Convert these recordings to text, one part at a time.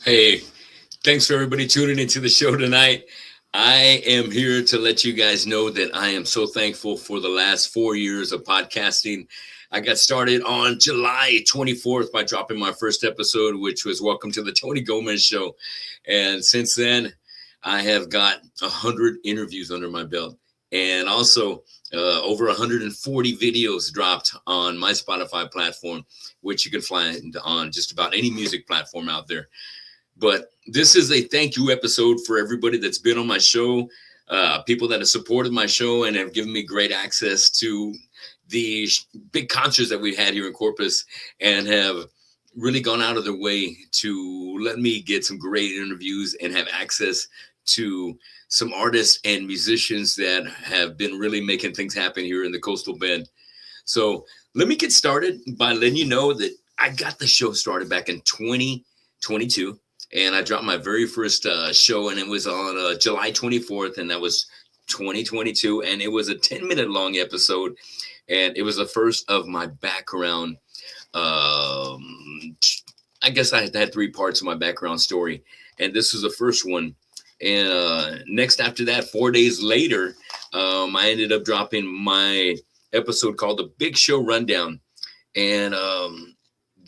Hey, thanks for everybody tuning into the show tonight. I am here to let you guys know that I am so thankful for the last 4 years of podcasting. I got started on July 24th by dropping my first episode, which was Welcome to the Tony Gomez Show. And since then, I have got 100 interviews under my belt and also over 140 videos dropped on my Spotify platform, which you can find on just about any music platform out there. But this is a thank you episode for everybody that's been on my show, people that have supported my show and have given me great access to the big concerts that we've had here in Corpus and have really gone out of their way to let me get some great interviews and have access to some artists and musicians that have been really making things happen here in the Coastal Bend. So let me get started by letting you know that I got the show started back in 2022 and I dropped my very first show, and it was on July 24th, and that was 2022, and it was a 10-minute long episode, and it was the first of my background. I guess I had three parts of my background story, and this was the first one. And next after that, 4 days later, I ended up dropping my episode called The Big Show Rundown, and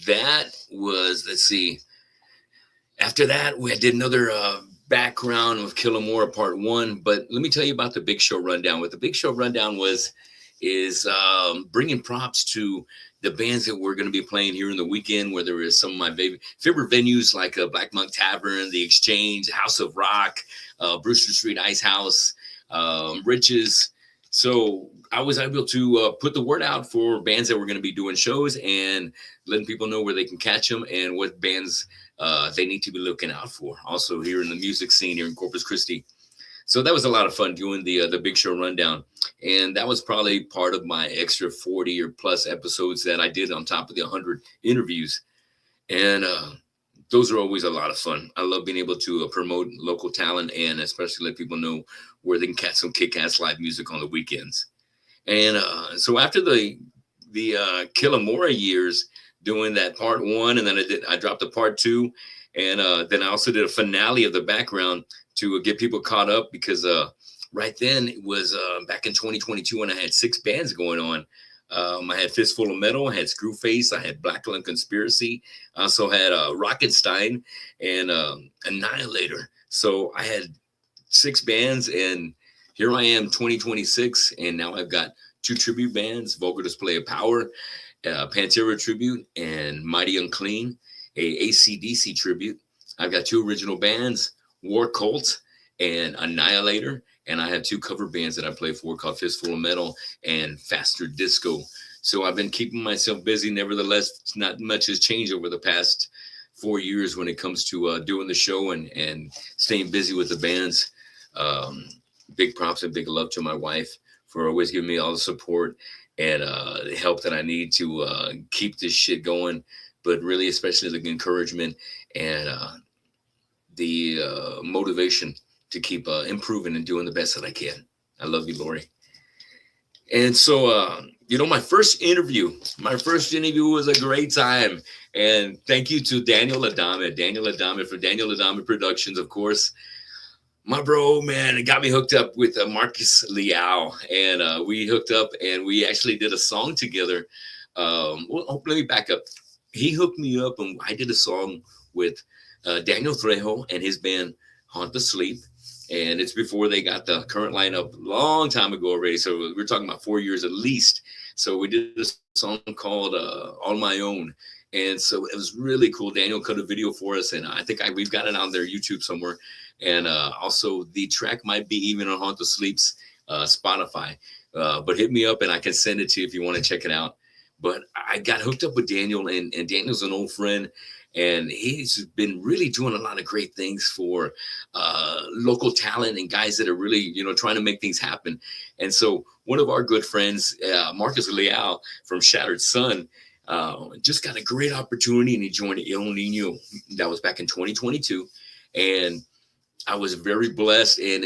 that was, let's see, after that, we did another background of Killamore Part 1. But let me tell you about the Big Show Rundown. What the Big Show Rundown is bringing props to the bands that we're going to be playing here in the weekend, where there is some of my favorite venues like Black Monk Tavern, The Exchange, House of Rock, Brewster Street Ice House, Riches. So I was able to put the word out for bands that were going to be doing shows and letting people know where they can catch them and what bands they need to be looking out for. Also here in the music scene here in Corpus Christi. So that was a lot of fun doing the Big Show Rundown. And that was probably part of my extra 40 or plus episodes that I did on top of the 100 interviews. And those are always a lot of fun. I love being able to promote local talent and especially let people know where they can catch some kick-ass live music on the weekends. And so after the Killamora years, doing that part 1, and then I dropped the part 2, and then I also did a finale of the background to get people caught up because right then it was back in 2022 when I had 6 bands going on. I had Fistful of Metal, I had Screwface, I had Black Lung Conspiracy, I also had Rockenstein and Annihilator. So I had 6 bands, and here I am 2026, and now I've got 2 tribute bands, Vulgar Display of Power, Pantera tribute, and Mighty Unclean, a AC/DC tribute. I've got 2 original bands, War Cult and Annihilator, and I have 2 cover bands that I play for called Fistful of Metal and Faster Disco. So I've been keeping myself busy. Nevertheless, not much has changed over the past 4 years when it comes to doing the show and staying busy with the bands. Big props and big love to my wife for always giving me all the support and the help that I need to keep this shit going, but really especially the encouragement and the motivation to keep improving and doing the best that I can. I love you, Lori. And so, my first interview was a great time. And thank you to Daniel Adame for Daniel Adame Productions, of course. My bro, man, it got me hooked up with Marcus Liao, and we hooked up and we actually did a song together. Let me back up. He hooked me up and I did a song with Daniel Trejo and his band Haunt the Sleep. And it's before they got the current lineup long time ago already. So we're talking about 4 years at least. So we did a song called On My Own. And so it was really cool. Daniel cut a video for us, and I think we've got it on their YouTube somewhere. And also the track might be even on Haunt the Sleep's Spotify. But hit me up and I can send it to you if you want to check it out. But I got hooked up with Daniel, and Daniel's an old friend. And he's been really doing a lot of great things for local talent and guys that are really, trying to make things happen. And so one of our good friends, Marcus Leal from Shattered Sun, just got a great opportunity, and he joined El Nino. That was back in 2022. And I was very blessed and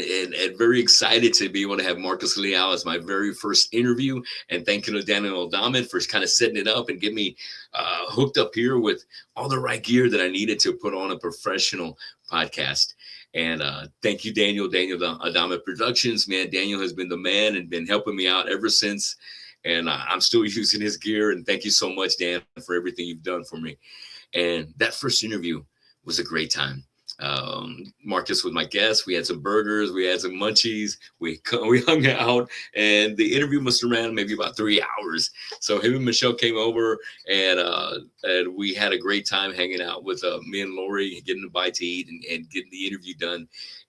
very excited to be able to have Marcus Leal as my very first interview. And thank you to Daniel Aldamid for kind of setting it up and get me hooked up here with all the right gear that I needed to put on a professional podcast. And thank you, Daniel Aldamid Productions. Man, Daniel has been the man and been helping me out ever since. And I'm still using his gear. And thank you so much, Dan, for everything you've done for me. And that first interview was a great time. Marcus was my guest. We had some burgers, we had some munchies, we hung out, and the interview must have ran maybe about 3 hours. So him and Michelle came over, and we had a great time hanging out with me and Lori, getting a bite to eat and getting the interview done.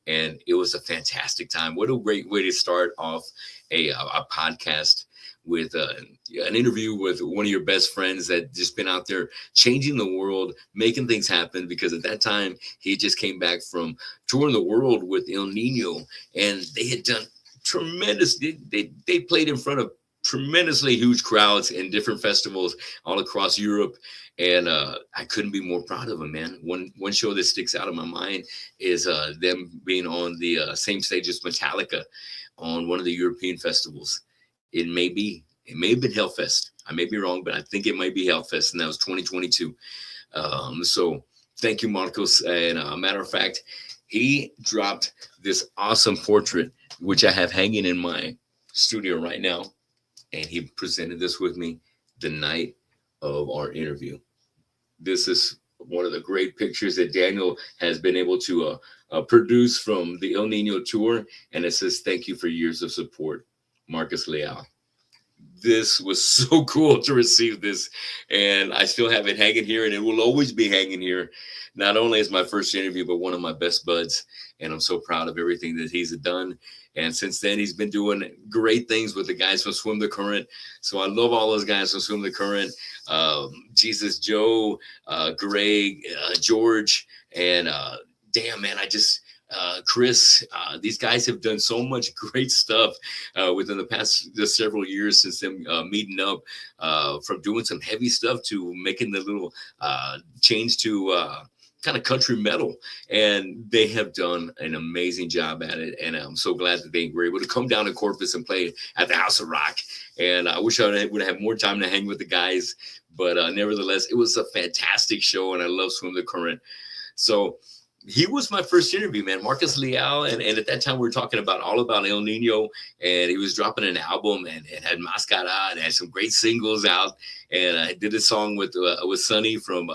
And it was a fantastic time. What a great way to start off a podcast with an interview with one of your best friends that just been out there changing the world, making things happen. Because at that time, he just came back from touring the world with El Nino, and they had done tremendous. They played in front of tremendously huge crowds in different festivals all across Europe. And I couldn't be more proud of them, man. One show that sticks out in my mind is them being on the same stage as Metallica on one of the European festivals. It may have been Hellfest. I may be wrong, but I think it might be Hellfest, and that was 2022. So thank you, Marcos. And a matter of fact, he dropped this awesome portrait, which I have hanging in my studio right now. And he presented this with me the night of our interview. This is one of the great pictures that Daniel has been able to produce from the El Nino tour. And it says, "Thank you for years of support, Marcus Leal." This was so cool to receive this, and I still have it hanging here, and it will always be hanging here. Not only as my first interview, but one of my best buds, and I'm so proud of everything that he's done. And since then, he's been doing great things with the guys from Swim the Current. So I love all those guys from Swim the Current. Jesus Joe, Greg, George, and damn, man, Chris, these guys have done so much great stuff within the past several years since them meeting up, from doing some heavy stuff to making the little change to kind of country metal. And they have done an amazing job at it. And I'm so glad that they were able to come down to Corpus and play at the House of Rock. And I wish I would have more time to hang with the guys. But nevertheless, it was a fantastic show, and I love Swim the Current. So he was my first interview, man, Marcus Leal. And at that time, we were talking all about El Nino, and he was dropping an album and had Mascara and had some great singles out. And I did a song with Sonny from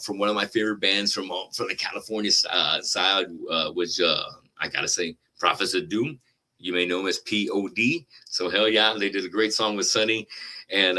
one of my favorite bands from the California side, which I got to say, Prophets of Doom. You may know him as P.O.D. So hell yeah, they did a great song with Sonny, and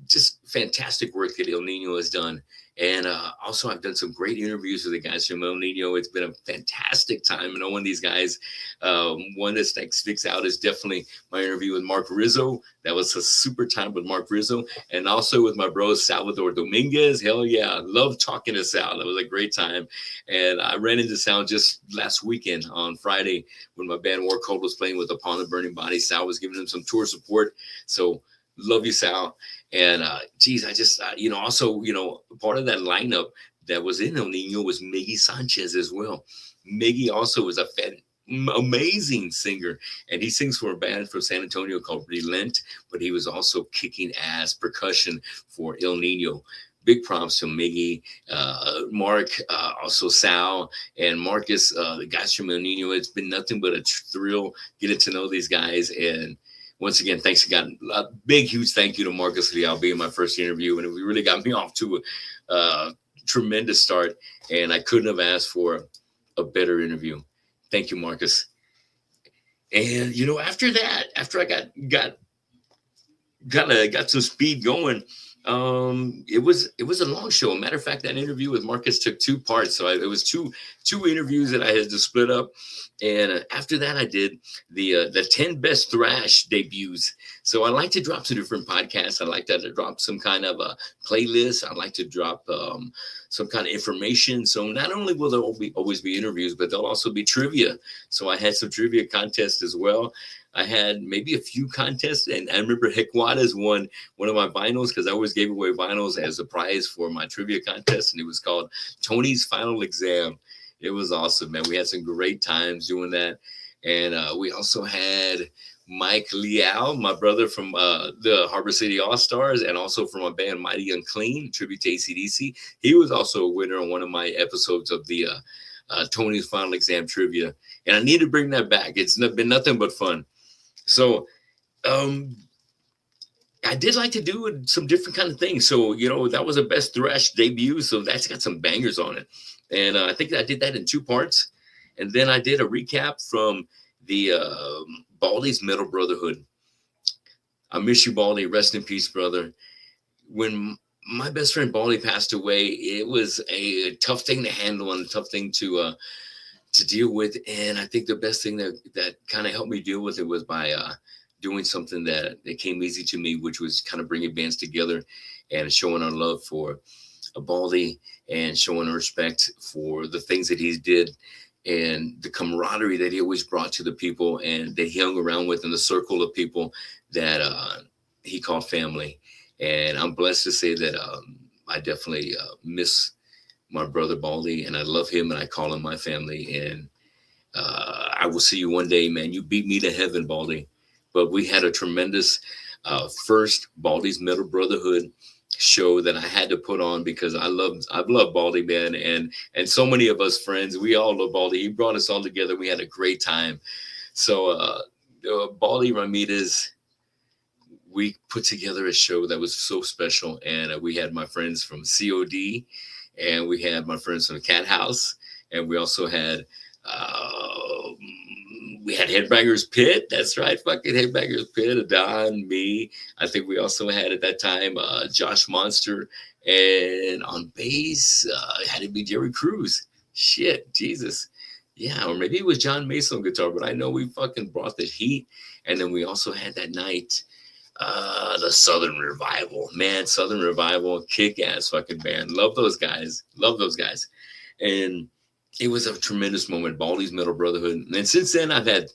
just fantastic work that El Nino has done. And also, I've done some great interviews with the guys from El Nino. It's been a fantastic time knowing these guys. One that sticks out is definitely my interview with Mark Rizzo. That was a super time with Mark Rizzo. And also with my bro, Salvador Dominguez. Hell yeah, I love talking to Sal. That was a great time. And I ran into Sal just last weekend on Friday when my band War Cold was playing with Upon the Burning Body. Sal was giving them some tour support. So love you, Sal. And geez, I just, also, part of that lineup that was in El Nino was Miggy Sanchez as well. Miggy also was amazing singer, and he sings for a band from San Antonio called Relent, but he was also kicking ass percussion for El Nino. Big props to Miggy, Mark, also Sal, and Marcus, the guys from El Nino. It's been nothing but a thrill getting to know these guys. And once again, thanks again. A big, huge thank you to Marcus Leal being my first interview. And it really got me off to a tremendous start. And I couldn't have asked for a better interview. Thank you, Marcus. And, after that, after I got some speed going, it was a long show. Matter of fact, that interview with Marcus took 2 parts. So it was two interviews that I had to split up. And after that, I did the 10 best thrash debuts. So I like to drop some different podcasts. I like to drop some kind of a playlist. I like to drop some kind of information. So not only will there always be interviews, but there'll also be trivia. So I had some trivia contests as well. I had maybe a few contests, and I remember Hekwada's won one of my vinyls, because I always gave away vinyls as a prize for my trivia contest, and it was called Tony's Final Exam. It was awesome, man. We had some great times doing that. And we also had Mike Liao, my brother from the Harbor City All Stars, and also from a band Mighty Unclean, tribute to ACDC. He was also a winner on one of my episodes of the Tony's Final Exam Trivia. And I need to bring that back. It's been nothing but fun. So, I did like to do some different kind of things. So, that was a Best Thrash debut. So that's got some bangers on it. And I think I did that in 2 parts. And then I did a recap from the Baldy's Metal Brotherhood. I miss you, Baldy. Rest in peace, brother. When my best friend Baldy passed away, it was a tough thing to handle and a tough thing to deal with. And I think the best thing that kind of helped me deal with it was by doing something that came easy to me, which was kind of bringing bands together and showing our love for Baldy and showing respect for the things that he did and the camaraderie that he always brought to the people and that he hung around with in the circle of people that he called family. And I'm blessed to say that I definitely miss my brother Baldy, and I love him and I call him my family. And I will see you one day, man. You beat me to heaven, Baldy. But we had a tremendous first Baldy's Metal Brotherhood show that I had to put on because I've loved Baldy, man, and so many of us friends, we all love Baldy. He brought us all together. We had a great time. So Baldy Ramirez, we put together a show that was so special, and we had my friends from COD, and we had my friends from the Cat House, and we also had Headbangers Pit. That's right, fucking Headbangers Pit. Don, me. I think we also had at that time Josh Monster, and on bass it had to be Jerry Cruz. Shit, Jesus, yeah, or maybe it was John Mason on guitar. But I know we fucking brought the heat. And then we also had that night the Southern Revival. Man, Southern Revival, kick-ass fucking band. Love those guys. And it was a tremendous moment. Baldy's Metal Brotherhood. And since then, I've had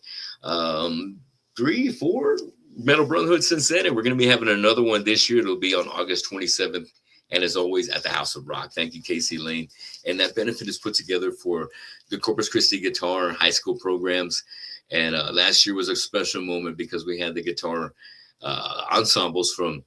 3, 4 Metal Brotherhood since then. And we're going to be having another one this year. It'll be on August 27th. And as always, at the House of Rock. Thank you, Casey Lane. And that benefit is put together for the Corpus Christi Guitar high school programs. And last year was a special moment because we had the guitar ensembles from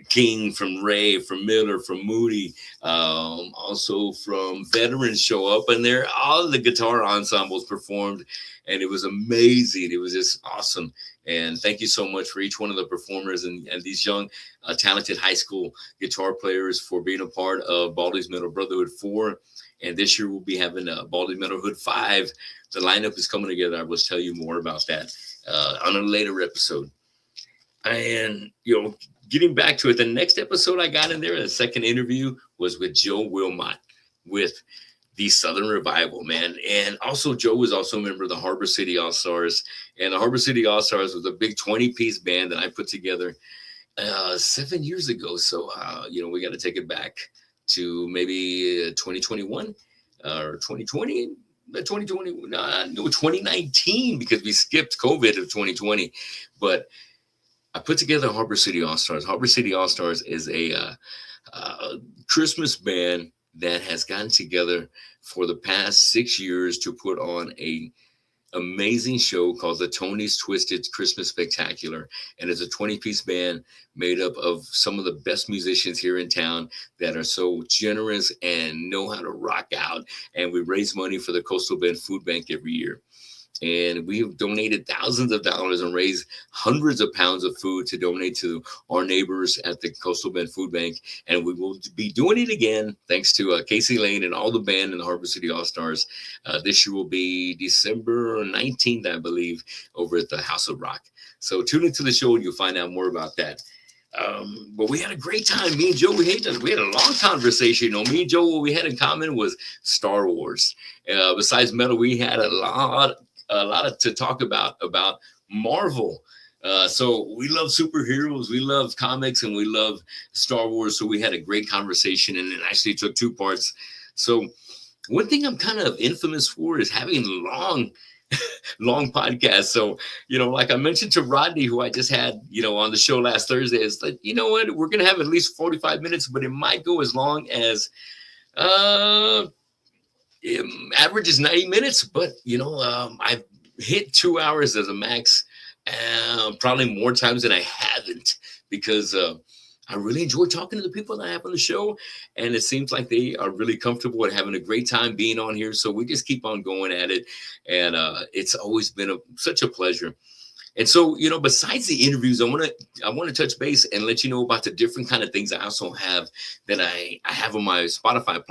King, from Ray, from Miller, from Moody, also from veterans show up, and there all the guitar ensembles performed, and it was amazing. It was just awesome. And thank you so much for each one of the performers and these young, talented high school guitar players for being a part of Baldy's Metal Brotherhood 4. And this year we'll be having Baldy's Metal Hood 5. The lineup is coming together. I will tell you more about that on a later episode. And, getting back to it, the next episode I got in there, the second interview, was with Joe Wilmot with the Southern Revival, man. And also, Joe was also a member of the Harbor City All Stars. And the Harbor City All Stars was a big 20-piece band that I put together 7 years ago. So, we got to take it back to maybe 2021 or 2020. 2019, because we skipped COVID of 2020. But I put together Harbor City All Stars. Harbor City All Stars is a Christmas band that has gotten together for the past 6 years to put on a amazing show called the Tony's Twisted Christmas Spectacular. And it's a 20-piece band made up of some of the best musicians here in town that are so generous and know how to rock out. And we raise money for the Coastal Bend Food Bank every year. And we've donated thousands of dollars and raised hundreds of pounds of food to donate to our neighbors at the Coastal Bend Food Bank. And we will be doing it again, thanks to Casey Lane and all the band in the Harbor City All Stars. This year will be December 19th, I believe, over at the House of Rock. So tune into the show and you'll find out more about that. But we had a great time. Me and Joe, we had a long conversation. Me and Joe, what we had in common was Star Wars. Besides metal, we had a lot to talk about Marvel. So we love superheroes, we love comics, and we love Star Wars. So we had a great conversation, and it actually took 2 parts. So one thing I'm kind of infamous for is having long podcasts. So, like I mentioned to Rodney, who I just had, on the show last Thursday, is like, you know what, we're going to have at least 45 minutes, but it might go as long as Average is 90 minutes, but I've hit 2 hours as a max, probably more times than I haven't, because I really enjoy talking to the people that I have on the show, and it seems like they are really comfortable and having a great time being on here. So we just keep on going at it, and it's always been such a pleasure. And so, besides the interviews, I want to touch base and let you know about the different kind of things I also have that I have on my Spotify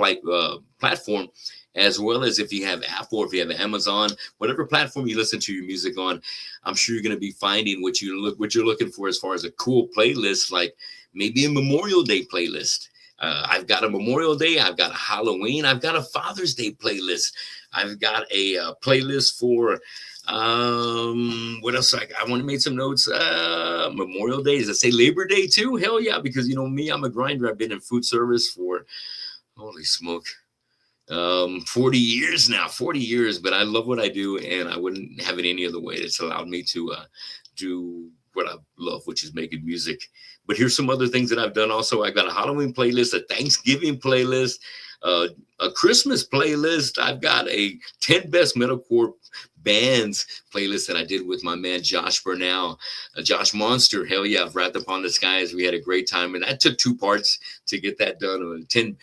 platform, as well as if you have Apple or if you have Amazon, whatever platform you listen to your music on. I'm sure you're going to be finding what you're looking for as far as a cool playlist, like maybe a Memorial Day playlist. I've got a Memorial Day, I've got a Halloween, I've got a Father's Day playlist, I've got a playlist for what else? I want to make some notes. Memorial Day, does it say Labor Day too? Hell yeah, because me, I'm a grinder. I've been in food service for, holy smoke, 40 years now, 40 years, but I love what I do, and I wouldn't have it any other way. It's allowed me to do what I love, which is making music. But here's some other things that I've done also. I got a Halloween playlist, a Thanksgiving playlist, a Christmas playlist. I've got a 10 best metalcore bands playlist that I did with my man Josh Burnell, Josh Monster. Hell yeah, Wrath Upon the Skies. We had a great time, and that took 2 parts to get that done. 10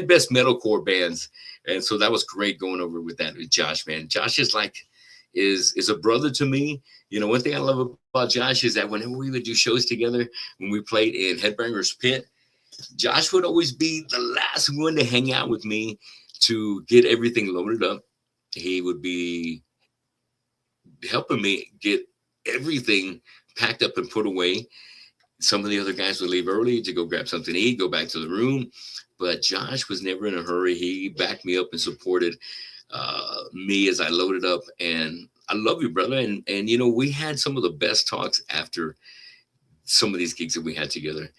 best metalcore bands, and so that was great going over with that with Josh, man. Josh is a brother to me. One thing I love about Josh is that whenever we would do shows together, when we played in Headbangers Pit, Josh would always be the last one to hang out with me to get everything loaded up. He would be helping me get everything packed up and put away. Some of the other guys would leave early to go grab something to eat, go back to the room. But Josh was never in a hurry. He backed me up and supported me as I loaded up. And I love you, brother. And we had some of the best talks after some of these gigs that we had together.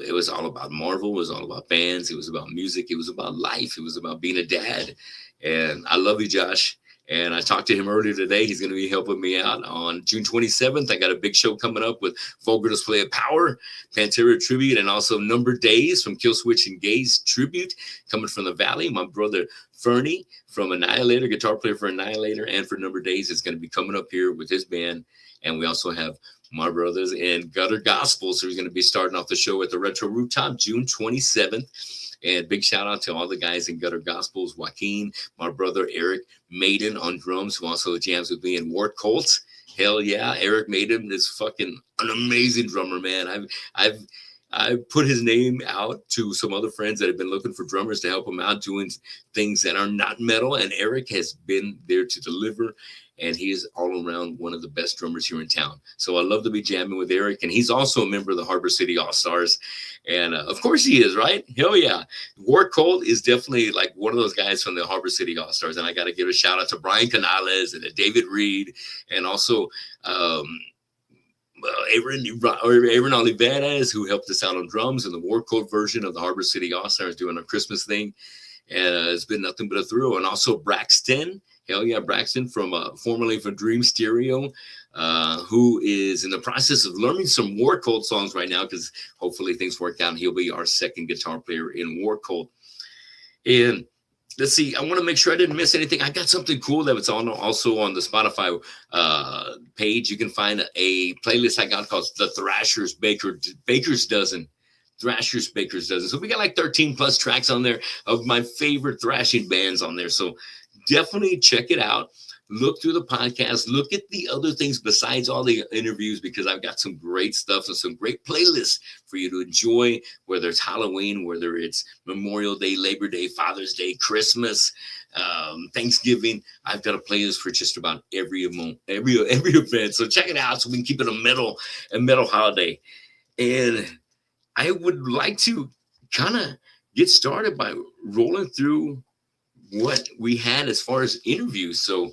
It was all about Marvel. It was all about bands. It was about music. It was about life. It was about being a dad. And I love you, Josh. And I talked to him earlier today. He's going to be helping me out on June 27th. I got a big show coming up with Vulgar Display of Power, Pantera Tribute, and also Number Days from Killswitch and Gaze Tribute coming from the Valley. My brother Fernie from Annihilator, guitar player for Annihilator and for Number Days, is going to be coming up here with his band. And we also have my brothers in Gutter Gospel. So he's going to be starting off the show at the Retro Rooftop June 27th. And big shout out to all the guys in Gutter Gospels, Joaquin, my brother Eric Maiden on drums, who also jams with me in War Colts. Hell yeah, Eric Maiden is fucking an amazing drummer, man. I've put his name out to some other friends that have been looking for drummers to help them out doing things that are not metal, and Eric has been there to deliver. And he is all around one of the best drummers here in town. So I love to be jamming with Eric. And he's also a member of the Harbor City All-Stars. And of course he is, right? Hell yeah. War Colt is definitely like one of those guys from the Harbor City All-Stars. And I got to give a shout out to Brian Canales and to David Reed. And also Aaron Olivares, who helped us out on drums in the War Colt version of the Harbor City All-Stars doing a Christmas thing. And it's been nothing but a thrill. And also Braxton. Hell yeah, Braxton from formerly from Dream Stereo, who is in the process of learning some War Colt songs right now, because hopefully things work out and he'll be our second guitar player in War Colt. And let's see, I want to make sure I didn't miss anything. I got something cool that was also on the Spotify page. You can find a playlist I got called The Thrashers Baker's Dozen. Thrashers Baker's Dozen. So we got like 13 plus tracks on there of my favorite thrashing bands on there. So definitely check it out. Look through the podcast. Look at the other things besides all the interviews, because I've got some great stuff and some great playlists for you to enjoy, whether it's Halloween, whether it's Memorial Day, Labor Day, Father's Day, Christmas, Thanksgiving. I've got a playlist for just about every event. So check it out so we can keep it a metal holiday. And I would like to kind of get started by rolling through what we had as far as interviews. So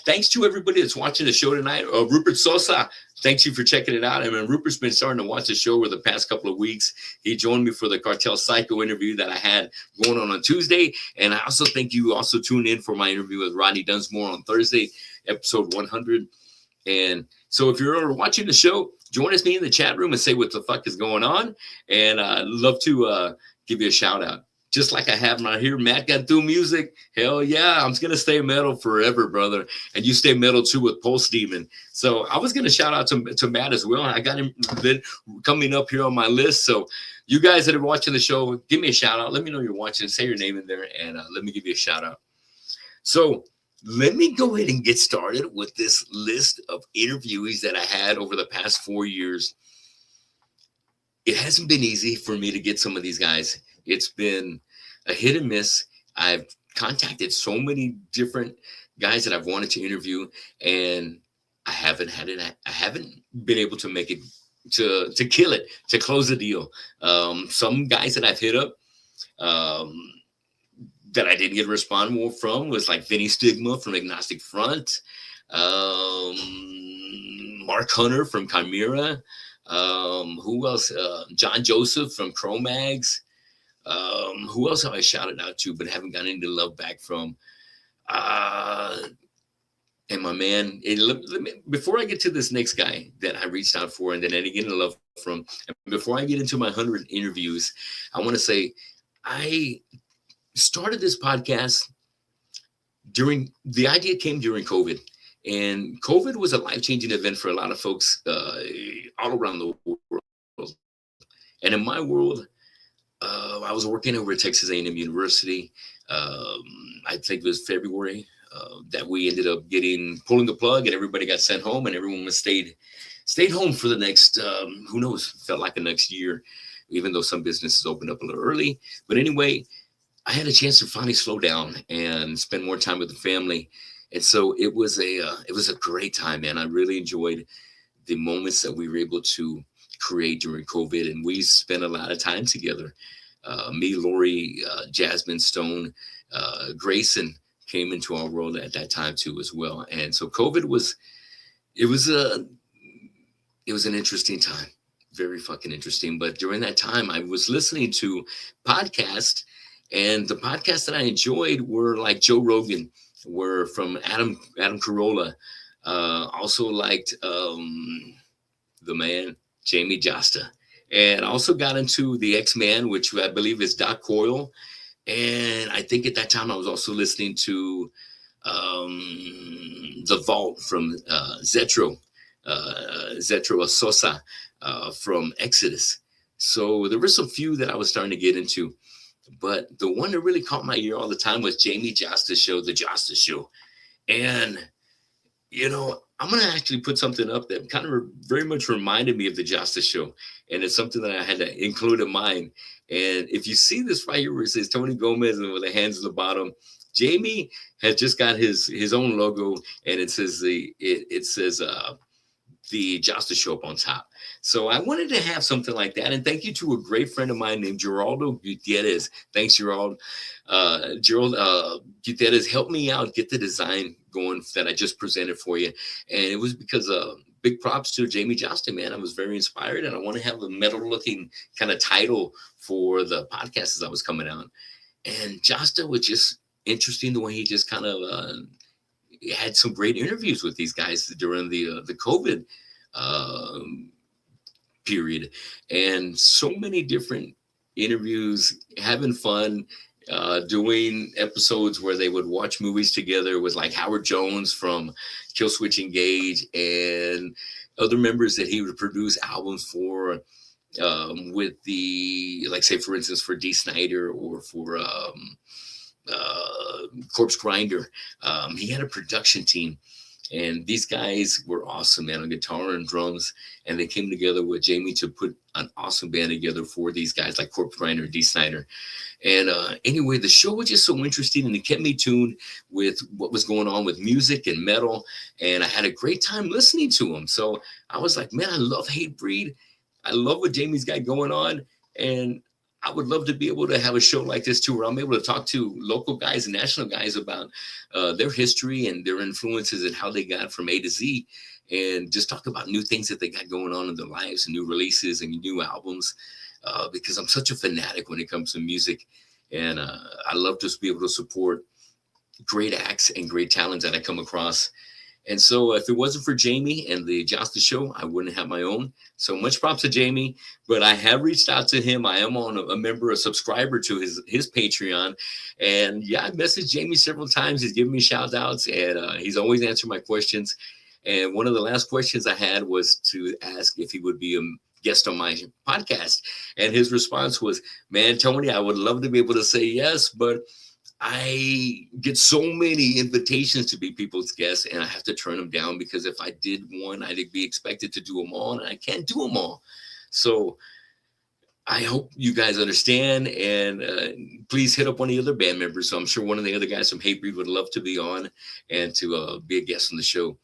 thanks to everybody that's watching the show tonight. Rupert Sosa, thanks you for checking it out. I mean, Rupert's been starting to watch the show over the past couple of weeks. He joined me for the Cartel Psycho interview that I had going on Tuesday. And I also think you also tuned in for my interview with Rodney Dunsmore on Thursday, episode 100. And so if you're watching the show, join us me in the chat room and say what the fuck is going on. And I'd love to give you a shout out. just like I have right here. Matt got through music. Hell yeah, I'm gonna stay metal forever, brother. And you stay metal too with Pulse Demon. So I was gonna shout out to Matt as well. I got him coming up here on my list. So you guys that are watching the show, give me a shout out. Let me know you're watching. Say your name in there, and let me give you a shout out. So let me go ahead and get started with this list of interviewees that I had over the past 4 years. It hasn't been easy for me to get some of these guys. It's been a hit and miss. I've contacted so many different guys that I've wanted to interview, and I haven't had it. I haven't been able to make it to kill it, to close the deal. Some guys that I've hit up that I didn't get a response from was like Vinny Stigma from Agnostic Front, Mark Hunter from Chimera. Who else? John Joseph from Chromags. Who else have I shouted out to but haven't gotten any love back from? And my man, before I get to this next guy that I reached out for and then I didn't get any love from, and before I get into my 100 interviews, I want to say I started this podcast the idea came during COVID. And COVID was a life-changing event for a lot of folks all around the world. And in my world, I was working over at Texas A&M University. I think it was February that we ended up pulling the plug, and everybody got sent home, and everyone stayed home for the next, who knows, felt like the next year, even though some businesses opened up a little early. But anyway, I had a chance to finally slow down and spend more time with the family. And so it was a great time, man. I really enjoyed the moments that we were able to create during COVID, and we spent a lot of time together. Me, Lori, Jasmine, Stone, Grayson came into our world at that time too as well. And so COVID was an interesting time, very fucking interesting. But during that time, I was listening to podcasts, and the podcasts that I enjoyed were like Joe Rogan. Were from Adam Carolla. Also liked the man Jamie Josta, and also got into the X-Man, which I believe is Doc Coyle. And I think at that time I was also listening to The Vault from Zetro Sosa from Exodus. So there were some few that I was starting to get into. But the one that really caught my ear all the time was Jamie Josta's show, The Josta Show. And, I'm going to actually put something up that kind of very much reminded me of The Josta Show. And it's something that I had to include in mine. And if you see this right here where it says Tony Gomez and with the hands at the bottom, Jamie has just got his own logo, and it says the Josta Show up on top. So I wanted to have something like that. And thank you to a great friend of mine named Geraldo Gutierrez. Thanks, Gerald. Gerald Gutierrez helped me out get the design going that I just presented for you. And it was because big props to Jamie Josta, man. I was very inspired, and I want to have a metal-looking kind of title for the podcast as I was coming out. And Josta was just interesting the way he just kind of had some great interviews with these guys during the COVID period, and so many different interviews, having fun, doing episodes where they would watch movies together with like Howard Jones from Killswitch Engage and other members that he would produce albums for, with the, like, say for instance, for Dee Snider or for Corpse Grinder. He had a production team, and these guys were awesome, man, on guitar and drums. And they came together with Jamie to put an awesome band together for these guys like Corpse Grinder and Dee Snider. And anyway, the show was just so interesting, and it kept me tuned with what was going on with music and metal. And I had a great time listening to them. So I was like, man, I love Hatebreed. I love what Jamie's got going on. And I would love to be able to have a show like this too, where I'm able to talk to local guys and national guys about their history and their influences and how they got from A to Z, and just talk about new things that they got going on in their lives and new releases and new albums, because I'm such a fanatic when it comes to music. And I love to be able to support great acts and great talents that I come across. And so if it wasn't for Jamie and the Justice Show, I wouldn't have my own. So much props to Jamie, but I have reached out to him. I am on a member, a subscriber to his Patreon. And yeah, I messaged Jamie several times. He's given me shout outs, and he's always answered my questions. And one of the last questions I had was to ask if he would be a guest on my podcast. And his response was, man, Tony, I would love to be able to say yes, but I get so many invitations to be people's guests, and I have to turn them down because if I did one, I'd be expected to do them all, and I can't do them all. So I hope you guys understand, and please hit up one of the other band members. So I'm sure one of the other guys from Hatebreed would love to be on and to be a guest on the show.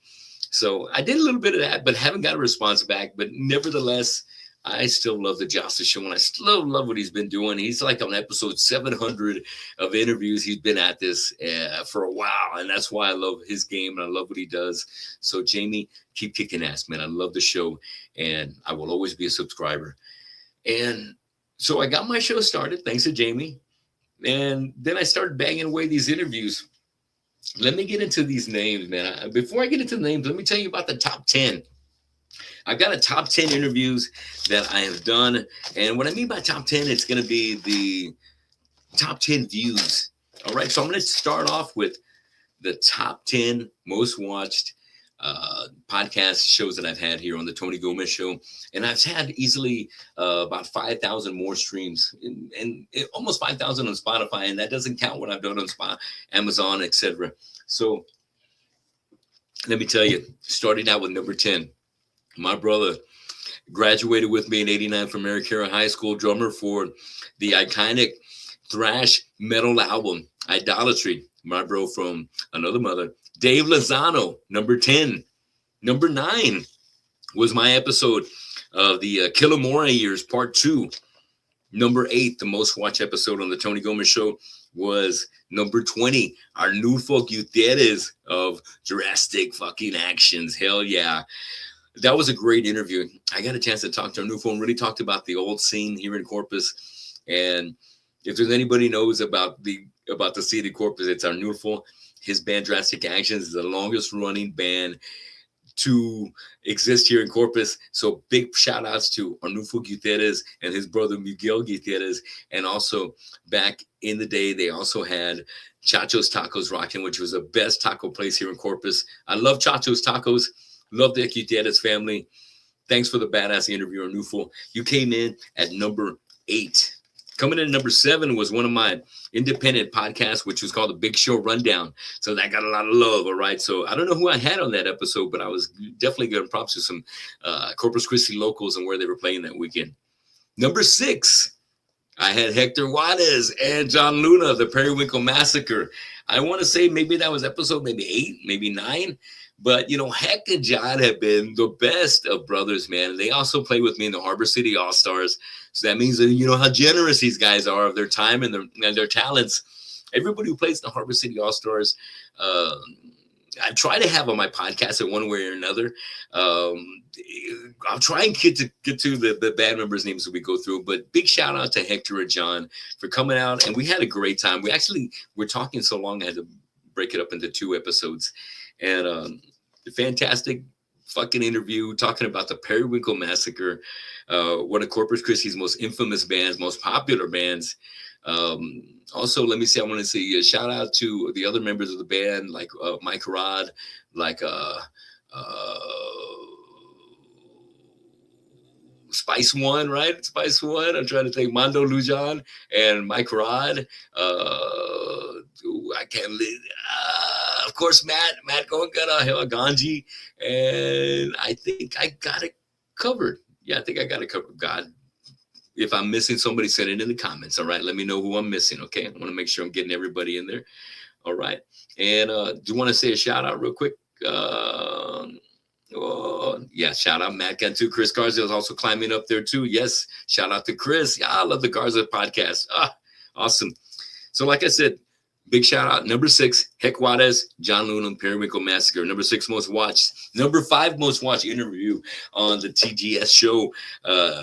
So I did a little bit of that, but haven't got a response back. But nevertheless, I still love the Justice Show, and I still love what he's been doing. He's like on episode 700 of interviews. He's been at this for a while, and that's why I love his game, and I love what he does. So, Jamie, keep kicking ass, man. I love the show, and I will always be a subscriber. And so I got my show started, thanks to Jamie, and then I started banging away these interviews. Let me get into these names, man. Before I get into the names, let me tell you about the top 10. I've got a top 10 interviews that I have done. And what I mean by top 10, it's going to be the top 10 views. All right. So I'm going to start off with the top 10 most watched podcast shows that I've had here on the Tony Gomez Show. And I've had easily about 5,000 more streams and almost 5,000 on Spotify. And that doesn't count what I've done on Spotify, Amazon, etc. So let me tell you, starting out with number 10. My brother graduated with me in '89 from Mary Carey High School, drummer for the iconic thrash metal album, Idolatry. My bro from another mother, Dave Lozano, number 10. Number 9 was my episode of the Killamora years, part 2. Number 8, the most watched episode on the Tony Gomez Show, was number 20, Arnulfo Gutierrez of Drastic Fucking Actions. Hell yeah. That was a great interview. I got a chance to talk to Arnulfo and really talked about the old scene here in Corpus. And if there's anybody knows about the city of Corpus, it's Arnulfo. His band Drastic Actions is the longest running band to exist here in Corpus. So big shout outs to Arnulfo Gutierrez and his brother Miguel Gutierrez. And also back in the day, they also had Chacho's Tacos Rockin', which was the best taco place here in Corpus. I love Chacho's Tacos. Love the Gutierrez family. Thanks for the badass interview, Arnulfo. You came in at number 8. Coming in at number 7 was one of my independent podcasts, which was called The Big Show Rundown. So that got a lot of love, all right? So I don't know who I had on that episode, but I was definitely giving props to some Corpus Christi locals and where they were playing that weekend. Number 6, I had Hector Juarez and John Luna of the Periwinkle Massacre. I want to say maybe that was episode maybe 8, maybe 9. But, Heck and John have been the best of brothers, man. They also play with me in the Harbor City All-Stars. So that means that you know how generous these guys are of their time and their talents. Everybody who plays the Harbor City All-Stars, I try to have on my podcast in one way or another. I'll try and get to the band members' names as we go through. But big shout out to Hector and John for coming out. And we had a great time. We're talking so long, I had to break it up into 2 episodes. And fantastic fucking interview talking about the Periwinkle Massacre, one of Corpus Christi's most infamous bands, most popular bands. Also, let me say, I want to say a shout out to the other members of the band, like Mike Rod, like Spice One, right? Spice One. I'm trying to think. Mondo Lujan and Mike Rod. I can't live. Of course, Matt Gongana, Ganji, and I think I got it covered. Yeah, I think I got it covered. God, if I'm missing somebody, send it in the comments. All right, let me know who I'm missing. Okay, I want to make sure I'm getting everybody in there. All right, and do you want to say a shout out real quick? Yeah, shout out Matt Cantu. Chris Garza is also climbing up there too. Yes, shout out to Chris. Yeah, I love the Garza podcast. Awesome. So, like I said, big shout out. Number 6, Heck Juarez, John Luna, Periwinkle Massacre. Number 6 most watched. Number 5 most watched interview on the TGS show.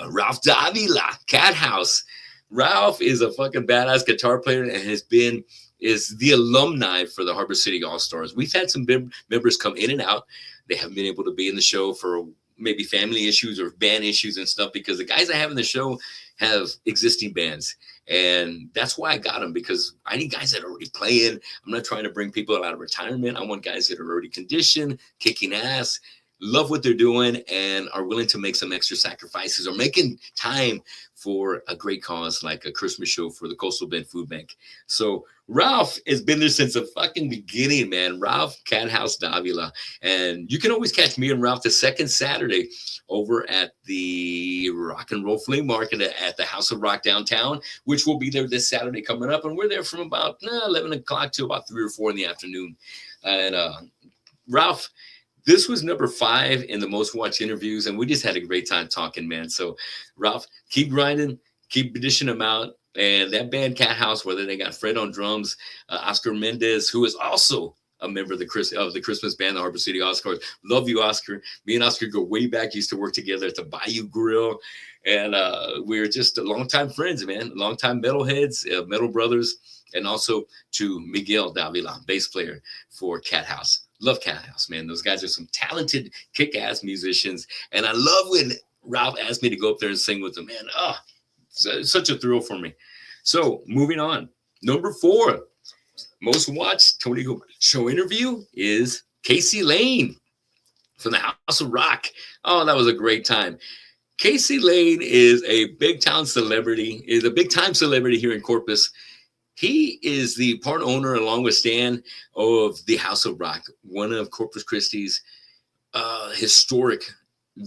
Ralph Davila, Cat House. Ralph is a fucking badass guitar player and has been is the alumni for the Harbor City All-Stars. We've had some members come in and out. They haven't been able to be in the show for maybe family issues or band issues and stuff, because the guys I have in the show have existing bands. And that's why I got them, because I need guys that are already playing. I'm not trying to bring people out of retirement. I want guys that are already conditioned, kicking ass, love what they're doing, and are willing to make some extra sacrifices or making time for a great cause like a Christmas show for the Coastal Bend Food Bank. So Ralph has been there since the fucking beginning, man. Ralph Cathouse Davila. And you can always catch me and Ralph the second Saturday over at the Rock and Roll Flea Market at the House of Rock downtown, which will be there this Saturday coming up. And we're there from about 11 o'clock to about 3 or 4 in the afternoon. And Ralph, this was number 5 in the most watched interviews, and we just had a great time talking, man. So, Ralph, keep grinding, keep dishing them out. And that band Cathouse, whether they got Fred on drums, Oscar Mendez, who is also a member of the Christmas band, the Harbor City All-Stars. Love you, Oscar. Me and Oscar go way back. Used to work together at the Bayou Grill. And we're just longtime friends, man. Longtime metalheads, metal brothers. And also to Miguel Davila, bass player for Cathouse. Love Cathouse, man. Those guys are some talented, kick-ass musicians. And I love when Ralph asked me to go up there and sing with them, man. Oh, such a thrill for me. So moving on. Number 4, most watched Tony Go show interview is Casey Lane from the House of Rock. Oh, that was a great time. Casey Lane is a big-time celebrity here in Corpus. He is the part owner, along with Stan, of the House of Rock, one of Corpus Christi's historic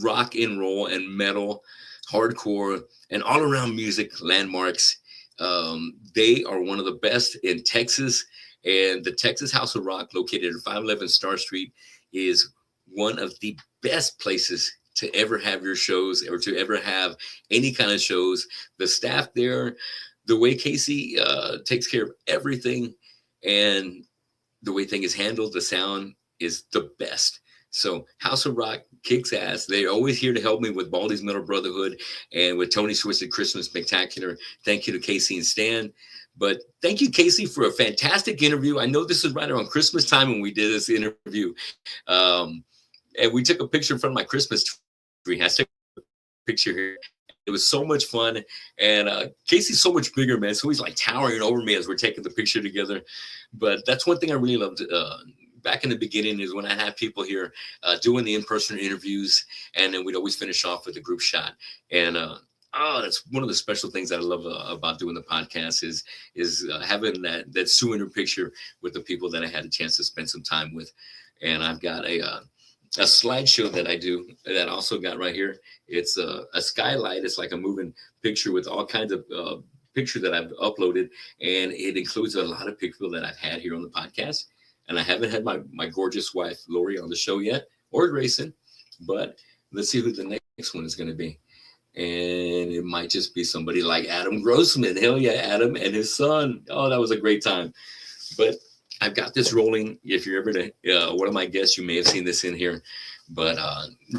rock and roll and metal, hardcore, and all-around music landmarks. They are one of the best in Texas, and the Texas House of Rock, located at 511 Star Street, is one of the best places to ever have your shows or to ever have any kind of shows. The staff there, the way Casey takes care of everything, and the way things is handled, the sound is the best. So House of Rock kicks ass. They're always here to help me with Baldy's Metal Brotherhood and with Tony's Twisted Christmas Spectacular. Thank you to Casey and Stan. But thank you, Casey, for a fantastic interview. I know this is right around Christmas time when we did this interview. And we took a picture in front of my Christmas tree. I took a picture here. It was so much fun. And Casey's so much bigger, man. So he's like towering over me as we're taking the picture together. But that's one thing I really loved back in the beginning, is when I had people here doing the in-person interviews, and then we'd always finish off with a group shot. And that's one of the special things that I love about doing the podcast is having that souvenir picture with the people that I had a chance to spend some time with. And I've got a slideshow that I do that also got right here. It's a skylight. It's like a moving picture with all kinds of picture that I've uploaded, and it includes a lot of people that I've had here on the podcast. And I haven't had my gorgeous wife Lori on the show yet, or Grayson, but let's see who the next one is going to be. And it might just be somebody like Adam Grossman. Hell yeah, Adam and his son. Oh, that was a great time. But I've got this rolling. If you're ever to one of my guests, you may have seen this in here. But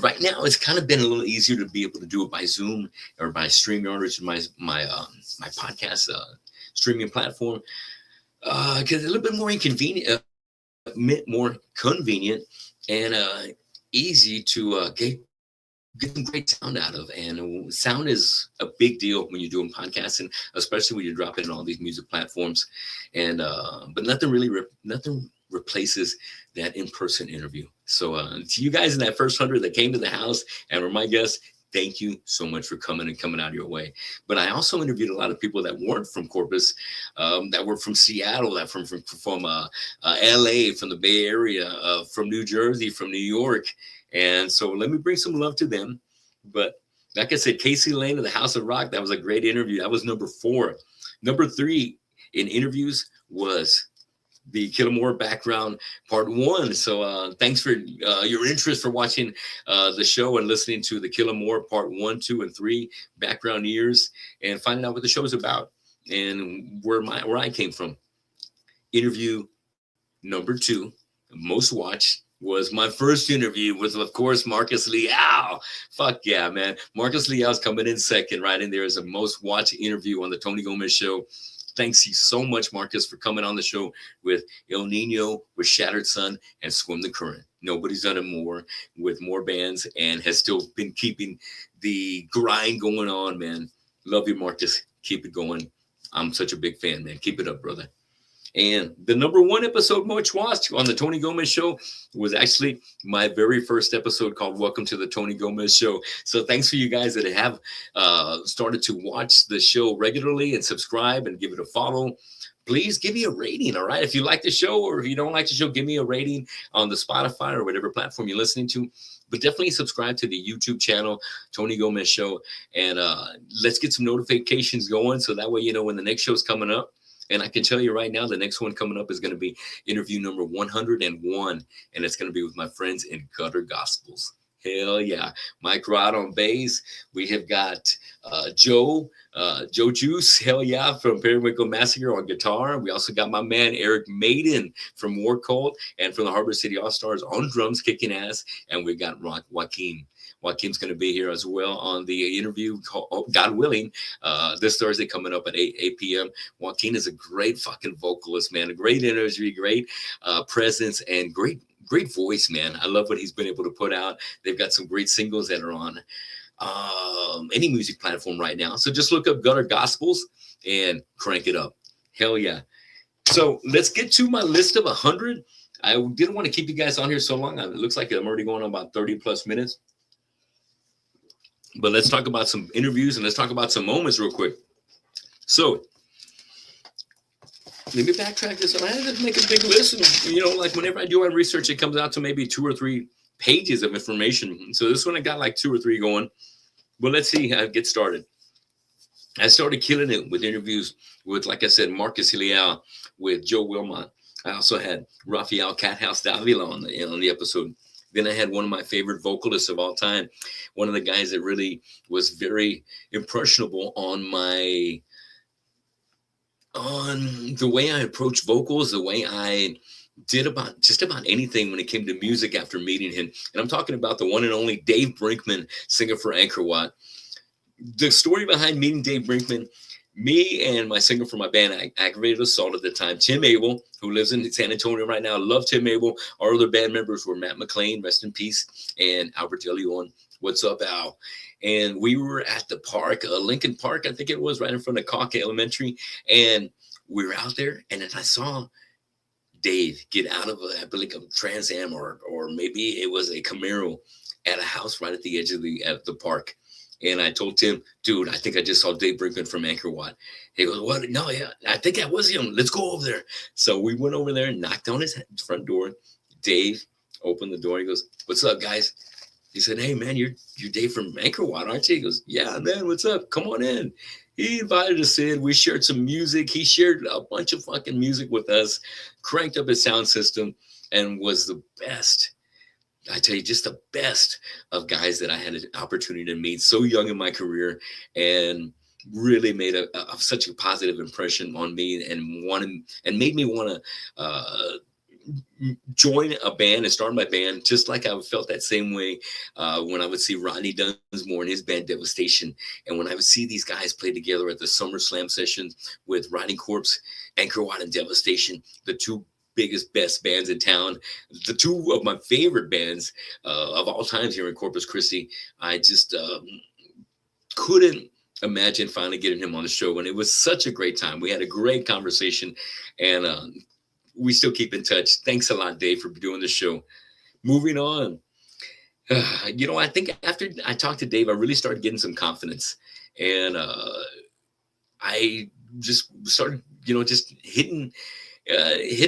right now, it's kind of been a little easier to be able to do it by Zoom or by StreamYard, which is my podcast streaming platform. Because it's a little bit more inconvenient, more convenient, and easy to get some great sound out of. And sound is a big deal when you're doing podcasts, and especially when you're dropping in all these music platforms. And but nothing replaces that in-person interview. So to you guys in that first 100 that came to the house and were my guests, thank you so much for coming out of your way. But I also interviewed a lot of people that weren't from Corpus, that were from Seattle, that from LA, from the Bay Area, from New Jersey, from New York. And so let me bring some love to them. But like I said, Casey Lane of the House of Rock, that was a great interview. That was number 4. Number 3 in interviews was the Killamore background part 1. So thanks for your interest for watching the show and listening to the Killamore part 1, 2, and 3 background years, and finding out what the show is about and where I came from. Interview number 2, most watched, was my first interview with, of course, Marcus Leal. Fuck yeah, man. Marcus Leal's coming in second, right in there as a most watched interview on the Tony Gomez Show. thanks you so much, Marcus, for coming on the show with El Nino, with Shattered Sun, and Swim the Current. Nobody's done it more with more bands and has still been keeping the grind going on, man. Love you, Marcus. Keep it going. I'm such a big fan, man. Keep it up, brother. And the number one episode much watched on the Tony Gomez Show was actually my very first episode called Welcome to the Tony Gomez Show. So thanks for you guys that have started to watch the show regularly and subscribe and give it a follow. Please give me a rating, all right? If you like the show or if you don't like the show, give me a rating on the Spotify or whatever platform you're listening to. But definitely subscribe to the YouTube channel, Tony Gomez Show. And let's get some notifications going so that way you know when the next show's coming up. And I can tell you right now, the next one coming up is going to be interview number 101. And it's going to be with my friends in Gutter Gospels. Hell yeah. Mike Rod on bass. We have got Joe Juice, hell yeah, from Periwinkle Massacre on guitar. We also got my man Eric Maiden from War Cult and from the Harbor City All-Stars on drums, kicking ass. And we got Joaquin. Joaquin's going to be here as well on the interview, God willing, this Thursday coming up at 8 p.m. Joaquin is a great fucking vocalist, man. A great energy, great presence, and great voice, man. I love what he's been able to put out. They've got some great singles that are on any music platform right now. So just look up Gutter Gospels and crank it up. Hell yeah. So let's get to my list of 100. I didn't want to keep you guys on here so long. It looks like I'm already going on about 30 plus minutes. But let's talk about some interviews and let's talk about some moments real quick. So let me backtrack this. I had to make a big list. And, you know, like whenever I do my research, it comes out to maybe 2 or 3 pages of information. So this one I got like 2 or 3 going. But let's see how it gets started. I started killing it with interviews with, like I said, Marcus Leal, with Joe Wilmot. I also had Rafael Cathouse Davila on the episode. Then I had one of my favorite vocalists of all time, one of the guys that really was very impressionable on the way I approach vocals, the way I did about just about anything when it came to music after meeting him. And I'm talking about the one and only Dave Brinkman, singer for Angkor Wat. The story behind meeting Dave Brinkman, me and my singer for my band, Aggravated Assault at the time, Tim Abel, who lives in San Antonio right now. Love Tim Abel. Our other band members were Matt McLean, rest in peace, and Albert DeLeon. What's up, Al? And we were at the park, Lincoln Park, I think it was, right in front of Cauca Elementary. And we were out there, and then I saw Dave get out of I believe a Trans Am or maybe it was a Camaro at a house right at the edge of the park. And I told Tim, dude, I think I just saw Dave Brinkman from Angkor Wat. He goes, what? No, yeah, I think that was him. Let's go over there. So we went over there and knocked on his front door. Dave opened the door. He goes, what's up, guys? He said, hey, man, you're Dave from Angkor Wat, aren't you? He goes, yeah, man, what's up? Come on in. He invited us in. We shared some music. He shared a bunch of fucking music with us, cranked up his sound system, and was the best. I tell you, just the best of guys that I had an opportunity to meet so young in my career, and really made such a positive impression on me and made me want to join a band and start my band, just like I felt that same way when I would see Rodney Dunsmore and his band Devastation. And when I would see these guys play together at the SummerSlam sessions with Riding Corpse, Angkor Wat, and Devastation, the two biggest, best bands in town, the two of my favorite bands of all times here in Corpus Christi. I just couldn't imagine finally getting him on the show, and it was such a great time. We had a great conversation, and we still keep in touch. Thanks a lot, Dave, for doing the show. Moving on. You know, I think after I talked to Dave, I really started getting some confidence, and I just started, just hitting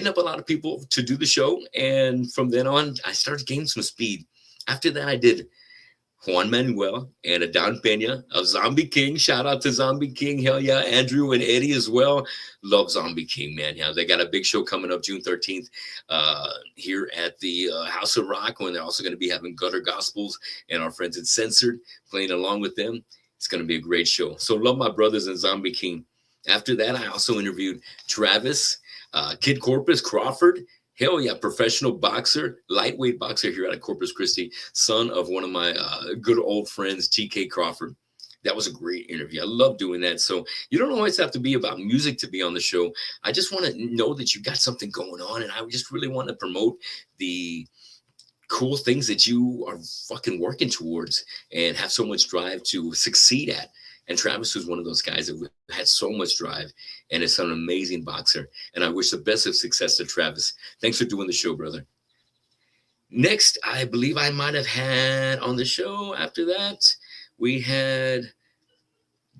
up a lot of people to do the show. And from then on, I started gaining some speed. After that, I did Juan Manuel and Adon Pena of Zombie King. Shout out to Zombie King. Hell yeah. Andrew and Eddie as well. Love Zombie King, man. Yeah, they got a big show coming up June 13th here at the House of Rock, when they're also going to be having Gutter Gospels and our friends at Censored playing along with them. It's going to be a great show. So love my brothers in Zombie King. After that, I also interviewed Travis, Kid Corpus Crawford. Hell yeah, professional boxer, lightweight boxer here out of Corpus Christi, son of one of my good old friends, TK Crawford. That was a great interview. I love doing that. So you don't always have to be about music to be on the show. I just want to know that you got something going on, and I just really want to promote the cool things that you are fucking working towards and have so much drive to succeed at. And Travis was one of those guys that had so much drive and is an amazing boxer. And I wish the best of success to Travis. Thanks for doing the show, brother. Next, I believe I might have had on the show after that, we had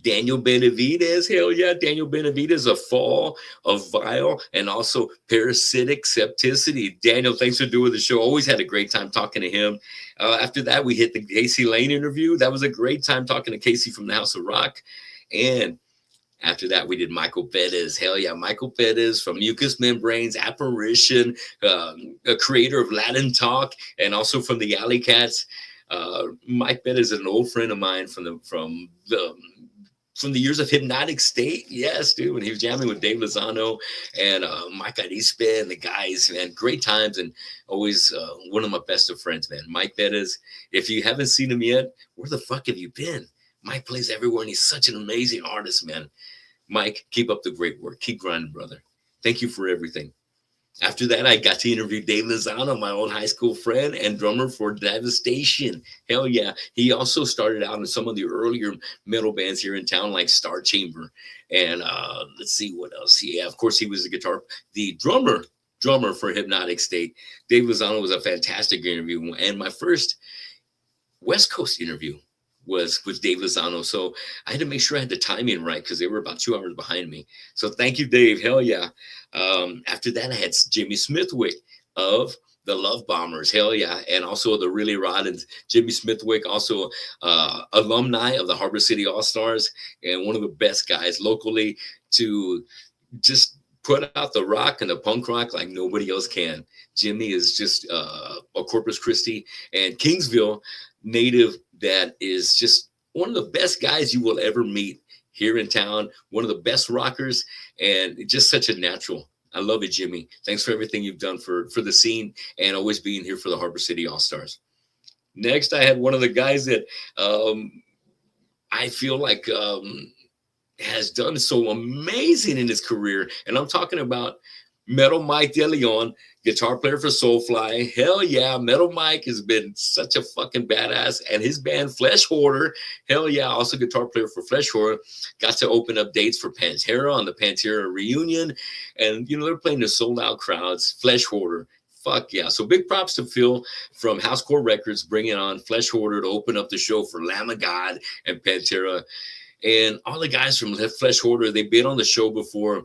Daniel Benavidez. Hell yeah, Daniel Benavidez, a fall of vile and also parasitic septicity. Daniel, thanks for doing the show. Always had a great time talking to him. After that, we hit the Casey Lane interview. That was a great time talking to Casey from the House of Rock. And after that, we did Michael Bettis. Hell yeah, Michael Bettis from Mucous Membranes, Apparition, a creator of Latin Talk, and also from the Alley Cats. Mike Bettis is an old friend of mine from the years of Hypnotic State. Yes, dude, when he was jamming with Dave Lozano and Mike Arispe and the guys, man, great times, and always one of my best of friends, man. Mike Bettis, if you haven't seen him yet, where the fuck have you been? Mike plays everywhere, and he's such an amazing artist, man. Mike, keep up the great work. Keep grinding, brother. Thank you for everything. After that, I got to interview Dave Lozano, my old high school friend and drummer for Devastation. Hell yeah. He also started out in some of the earlier metal bands here in town, like Star Chamber. And let's see what else. Yeah, of course, he was the drummer for Hypnotic State. Dave Lozano was a fantastic interview. And my first West Coast interview was with Dave Lozano. So I had to make sure I had the timing right because they were about 2 hours behind me. So thank you, Dave. Hell yeah. After that, I had Jimmy Smithwick of the Love Bombers. Hell yeah. And also the Really Rod and Jimmy Smithwick, also alumni of the Harbor City All-Stars and one of the best guys locally to just put out the rock and the punk rock like nobody else can. Jimmy is just a Corpus Christi and Kingsville native that is just one of the best guys you will ever meet here in town, one of the best rockers, and just such a natural. I love it, Jimmy. Thanks for everything you've done for the scene and always being here for the Harbor City All-Stars. Next, I had one of the guys that I feel like has done so amazing in his career, and I'm talking about Metal Mike DeLeon, guitar player for Soulfly. Hell yeah, Metal Mike has been such a fucking badass. And his band, Flesh Hoarder, hell yeah, also guitar player for Flesh Hoarder, got to open up dates for Pantera on the Pantera reunion. And, you know, they're playing to sold-out crowds. Flesh Hoarder, fuck yeah. So big props to Phil from Housecore Records bringing on Flesh Hoarder to open up the show for Lamb of God and Pantera. And all the guys from Flesh Hoarder, they've been on the show before.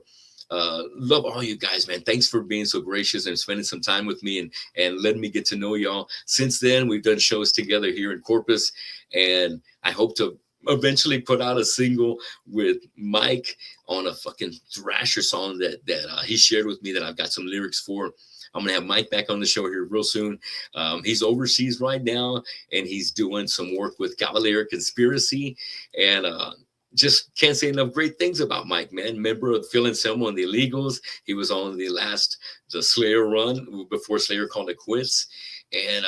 Love all you guys, man. Thanks for being so gracious and spending some time with me and letting me get to know y'all. Since then, we've done shows together here in Corpus, and I hope to eventually put out a single with Mike on a fucking Thrasher song that he shared with me that I've got some lyrics for. I'm going to have Mike back on the show here real soon. He's overseas right now, and he's doing some work with Cavalier Conspiracy, and just can't say enough great things about Mike, man. Member of Phil Anselmo and the Illegals. He was on the Slayer run before Slayer called it quits. And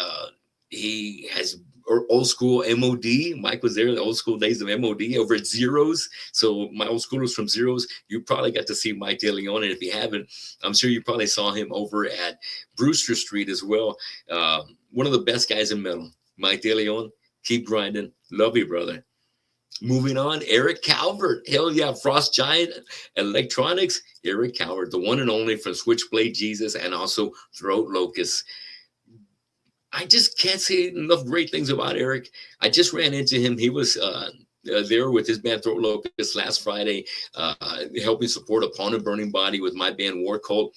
he has old school MOD. Mike was there in the old school days of MOD over at Zeros. So my old schoolers from Zeros, you probably got to see Mike DeLeon. And if you haven't, I'm sure you probably saw him over at Brewster Street as well. One of the best guys in metal. Mike DeLeon, keep grinding. Love you, brother. Moving on, Eric Calvert. Hell yeah, Frost Giant Electronics. Eric Calvert, the one and only from Switchblade Jesus and also Throat Locust. I just can't say enough great things about Eric. I just ran into him. He was there with his band Throat Locust last Friday, helping support Upon a Burning Body with my band War Cult.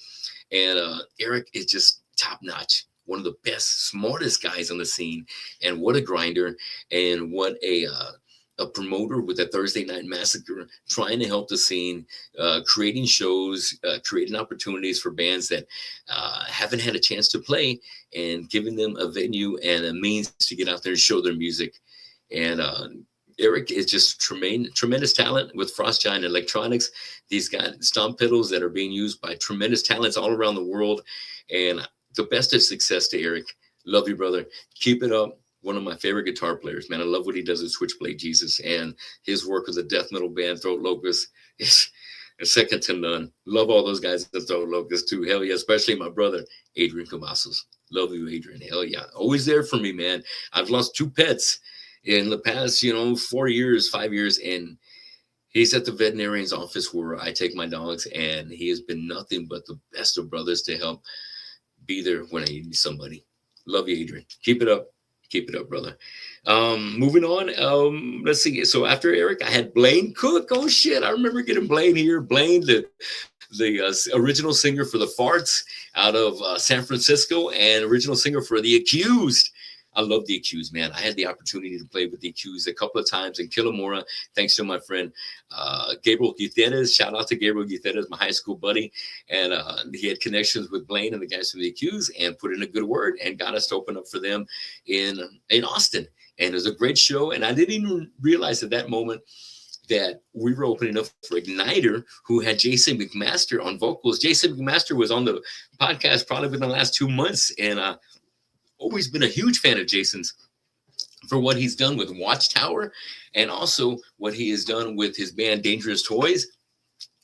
And Eric is just top notch. One of the best, smartest guys on the scene. And what a grinder and what a promoter with the Thursday Night Massacre, trying to help the scene, creating shows, creating opportunities for bands that haven't had a chance to play and giving them a venue and a means to get out there and show their music. And Eric is just tremendous talent with Frost Giant Electronics. He's got stomp pedals that are being used by tremendous talents all around the world. And the best of success to Eric. Love you, brother. Keep it up. one of my favorite guitar players, man. I love what he does with Switchblade Jesus, and his work with the death metal band Throat Locust is second to none. Love all those guys that Throat Locust too. Hell yeah, especially my brother Adrian Cavazos. Love you, Adrian. Hell yeah, always there for me, man. I've lost two pets in the past, 4 years, 5 years, and he's at the veterinarian's office where I take my dogs, and he has been nothing but the best of brothers to help be there when I need somebody. Love you, Adrian. Keep it up. Keep it up, brother. Moving on. Let's see. So after Eric, I had Blaine Cook. Oh shit! I remember getting Blaine here. Blaine, the original singer for the Farts out of San Francisco, and original singer for the Accused. I love the Accused, man. I had the opportunity to play with the Accused a couple of times in Killamora, thanks to my friend Gabriel Gutierrez. Shout out to Gabriel Gutierrez, my high school buddy. And he had connections with Blaine and the guys from the Accused and put in a good word and got us to open up for them in Austin. And it was a great show. And I didn't even realize at that moment that we were opening up for Igniter, who had Jason McMaster on vocals. Jason McMaster was on the podcast probably within the last 2 months. And always been a huge fan of Jason's for what he's done with Watchtower and also what he has done with his band Dangerous Toys.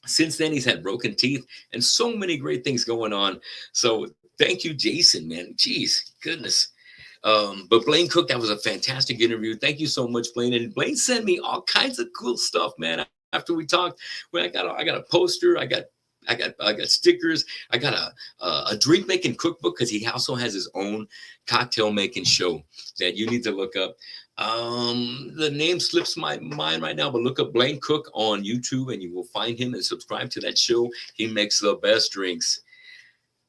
Since then, he's had Broken Teeth and so many great things going on. So thank you, Jason, man. Jeez, goodness. But Blaine Cook, that was a fantastic interview. Thank you so much, Blaine. And Blaine sent me all kinds of cool stuff, man. After we talked, when I got a poster, I got stickers. I got a drink making cookbook because he also has his own cocktail making show that you need to look up. The name slips my mind right now, but look up Blaine Cook on YouTube and you will find him and subscribe to that show. He makes the best drinks.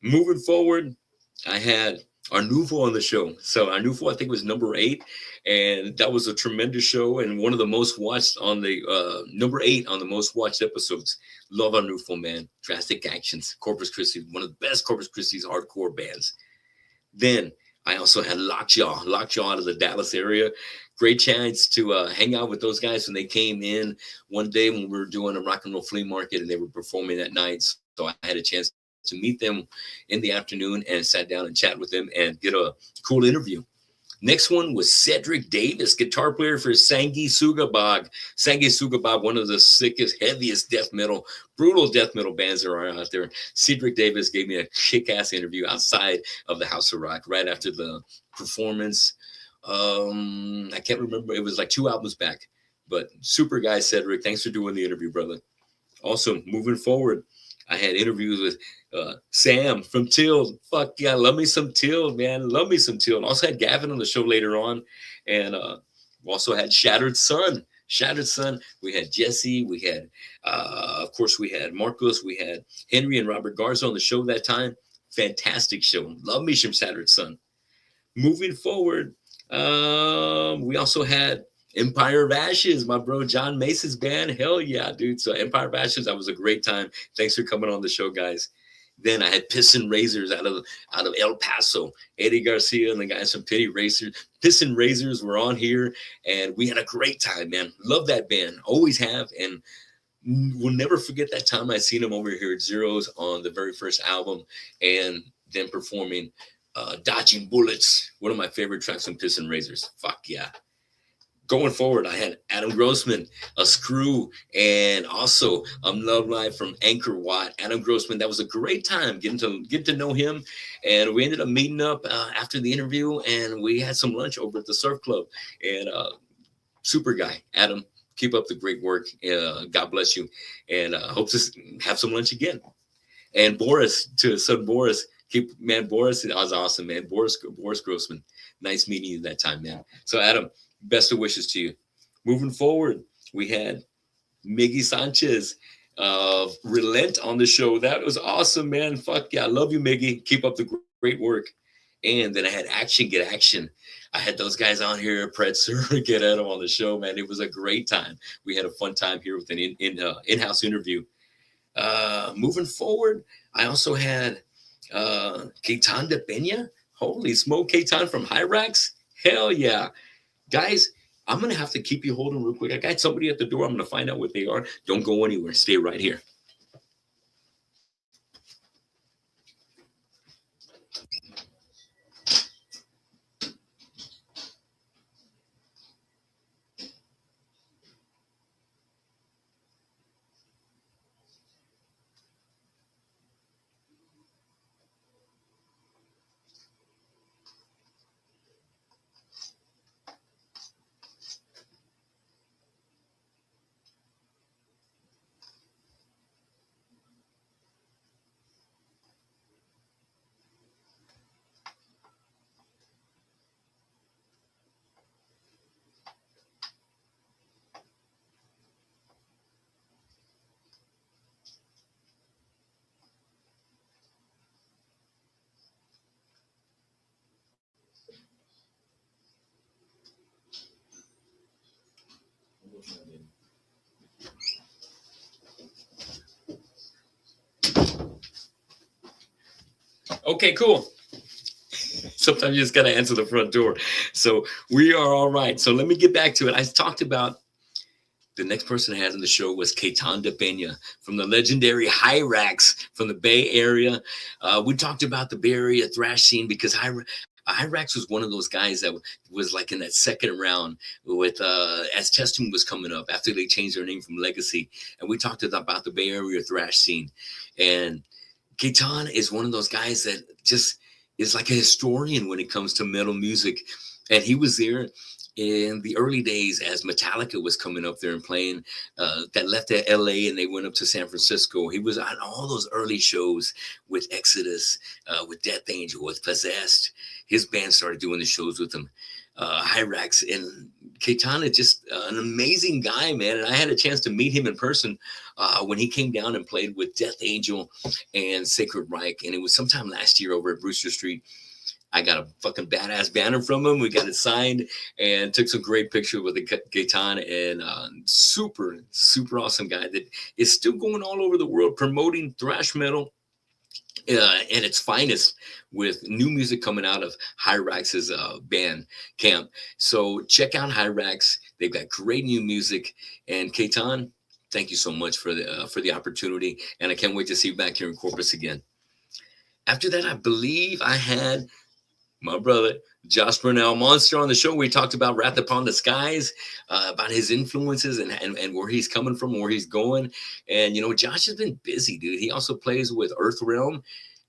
Moving forward, I had Arnulfo on the show. So Arnulfo, I think, was number 8, and that was a tremendous show and one of the most watched on the number 8 on the most watched episodes. Love Arnulfo, man. Drastic Actions, Corpus Christi, one of the best Corpus Christi's hardcore bands. Then I also had Lockjaw out of the Dallas area. Great chance to hang out with those guys when they came in one day when we were doing a rock and roll flea market and they were performing that night. So I had a chance to meet them in the afternoon and sat down and chat with them and get a cool interview. Next one was Cedric Davis, guitar player for Sangi Sugabog. Sangi Sugabog, one of the sickest, heaviest brutal death metal bands that are out there. Cedric Davis gave me a kick-ass interview outside of the House of Rock right after the performance. I can't remember. It was like 2 albums back. But super guy, Cedric. Thanks for doing the interview, brother. Also, moving forward, I had interviews with Sam from Till. Fuck yeah, love me some Till, man. Love me some Till. And also had Gavin on the show later on. And we also had Shattered Sun. We had Jesse. We had, of course, we had Marcos. We had Henry and Robert Garza on the show that time. Fantastic show. Love me some Shattered Sun. Moving forward, we also had Empire of Ashes, my bro John Mason's band. Hell yeah, dude. So Empire of Ashes, that was a great time. Thanks for coming on the show, guys. Then I had Piston Razors out of El Paso. Eddie Garcia and the guys from Piston Razors were on here, and we had a great time, man. Love that band. Always have, and we'll never forget that time I seen them over here at Zeros on the very first album, and then performing Dodging Bullets, one of my favorite tracks from Piston Razors. Fuck yeah. Going forward, I had Adam Grossman, a Screw, and also Love Live from Anchor Watt. Adam Grossman, that was a great time getting to know him, and we ended up meeting up after the interview, and we had some lunch over at the Surf Club. And super guy, Adam, keep up the great work. God bless you, and hope to have some lunch again. And Boris, to son Boris, Boris was awesome, man. Boris Grossman, nice meeting you that time, man. So Adam, best of wishes to you. Moving forward, we had Miggy Sanchez of Relent on the show. That was awesome, man. Fuck yeah. I love you, Miggy. Keep up the great work. And then I had Action Get Action. I had those guys on here, Pretzer, Get Adam on the show, man. It was a great time. We had a fun time here with an in-house interview. Moving forward, I also had Ketan de Peña. Holy smoke, Ketan from Hyrax. Hell yeah. Guys, I'm going to have to keep you holding real quick. I got somebody at the door. I'm going to find out what they are. Don't go anywhere. Stay right here. Okay, cool. Sometimes you just got to answer the front door. So we are all right. So let me get back to it. I talked about the next person I had on the show was Ketan de Pena from the legendary Hyrax from the Bay Area. We talked about the Bay Area thrash scene because Hyrax was one of those guys that was like in that second round with as Testament was coming up after they changed their name from Legacy. And we talked about the Bay Area thrash scene. And Ketan is one of those guys that just is like a historian when it comes to metal music. And he was there in the early days as Metallica was coming up there and playing, that left at LA and they went up to San Francisco. He was on all those early shows with Exodus, with Death Angel, with Possessed. His band started doing the shows with him. Hyrax and Ketan is just an amazing guy, man. And I had a chance to meet him in person when he came down and played with Death Angel and Sacred Reich. And it was sometime last year over at Brewster Street. I got a fucking badass banner from him. We got it signed and took some great pictures with the Ketan, and super, super awesome guy that is still going all over the world promoting thrash metal at its finest with new music coming out of Hyrax's band camp. So check out Hyrax. They've got great new music. And Ketan, thank you so much for the opportunity. And I can't wait to see you back here in Corpus again. After that, I believe I had my brother Josh Burnell Monster on the show. We talked about Wrath Upon the Skies, about his influences and where he's coming from, where he's going. And you know, Josh has been busy, dude. He also plays with Earth Realm,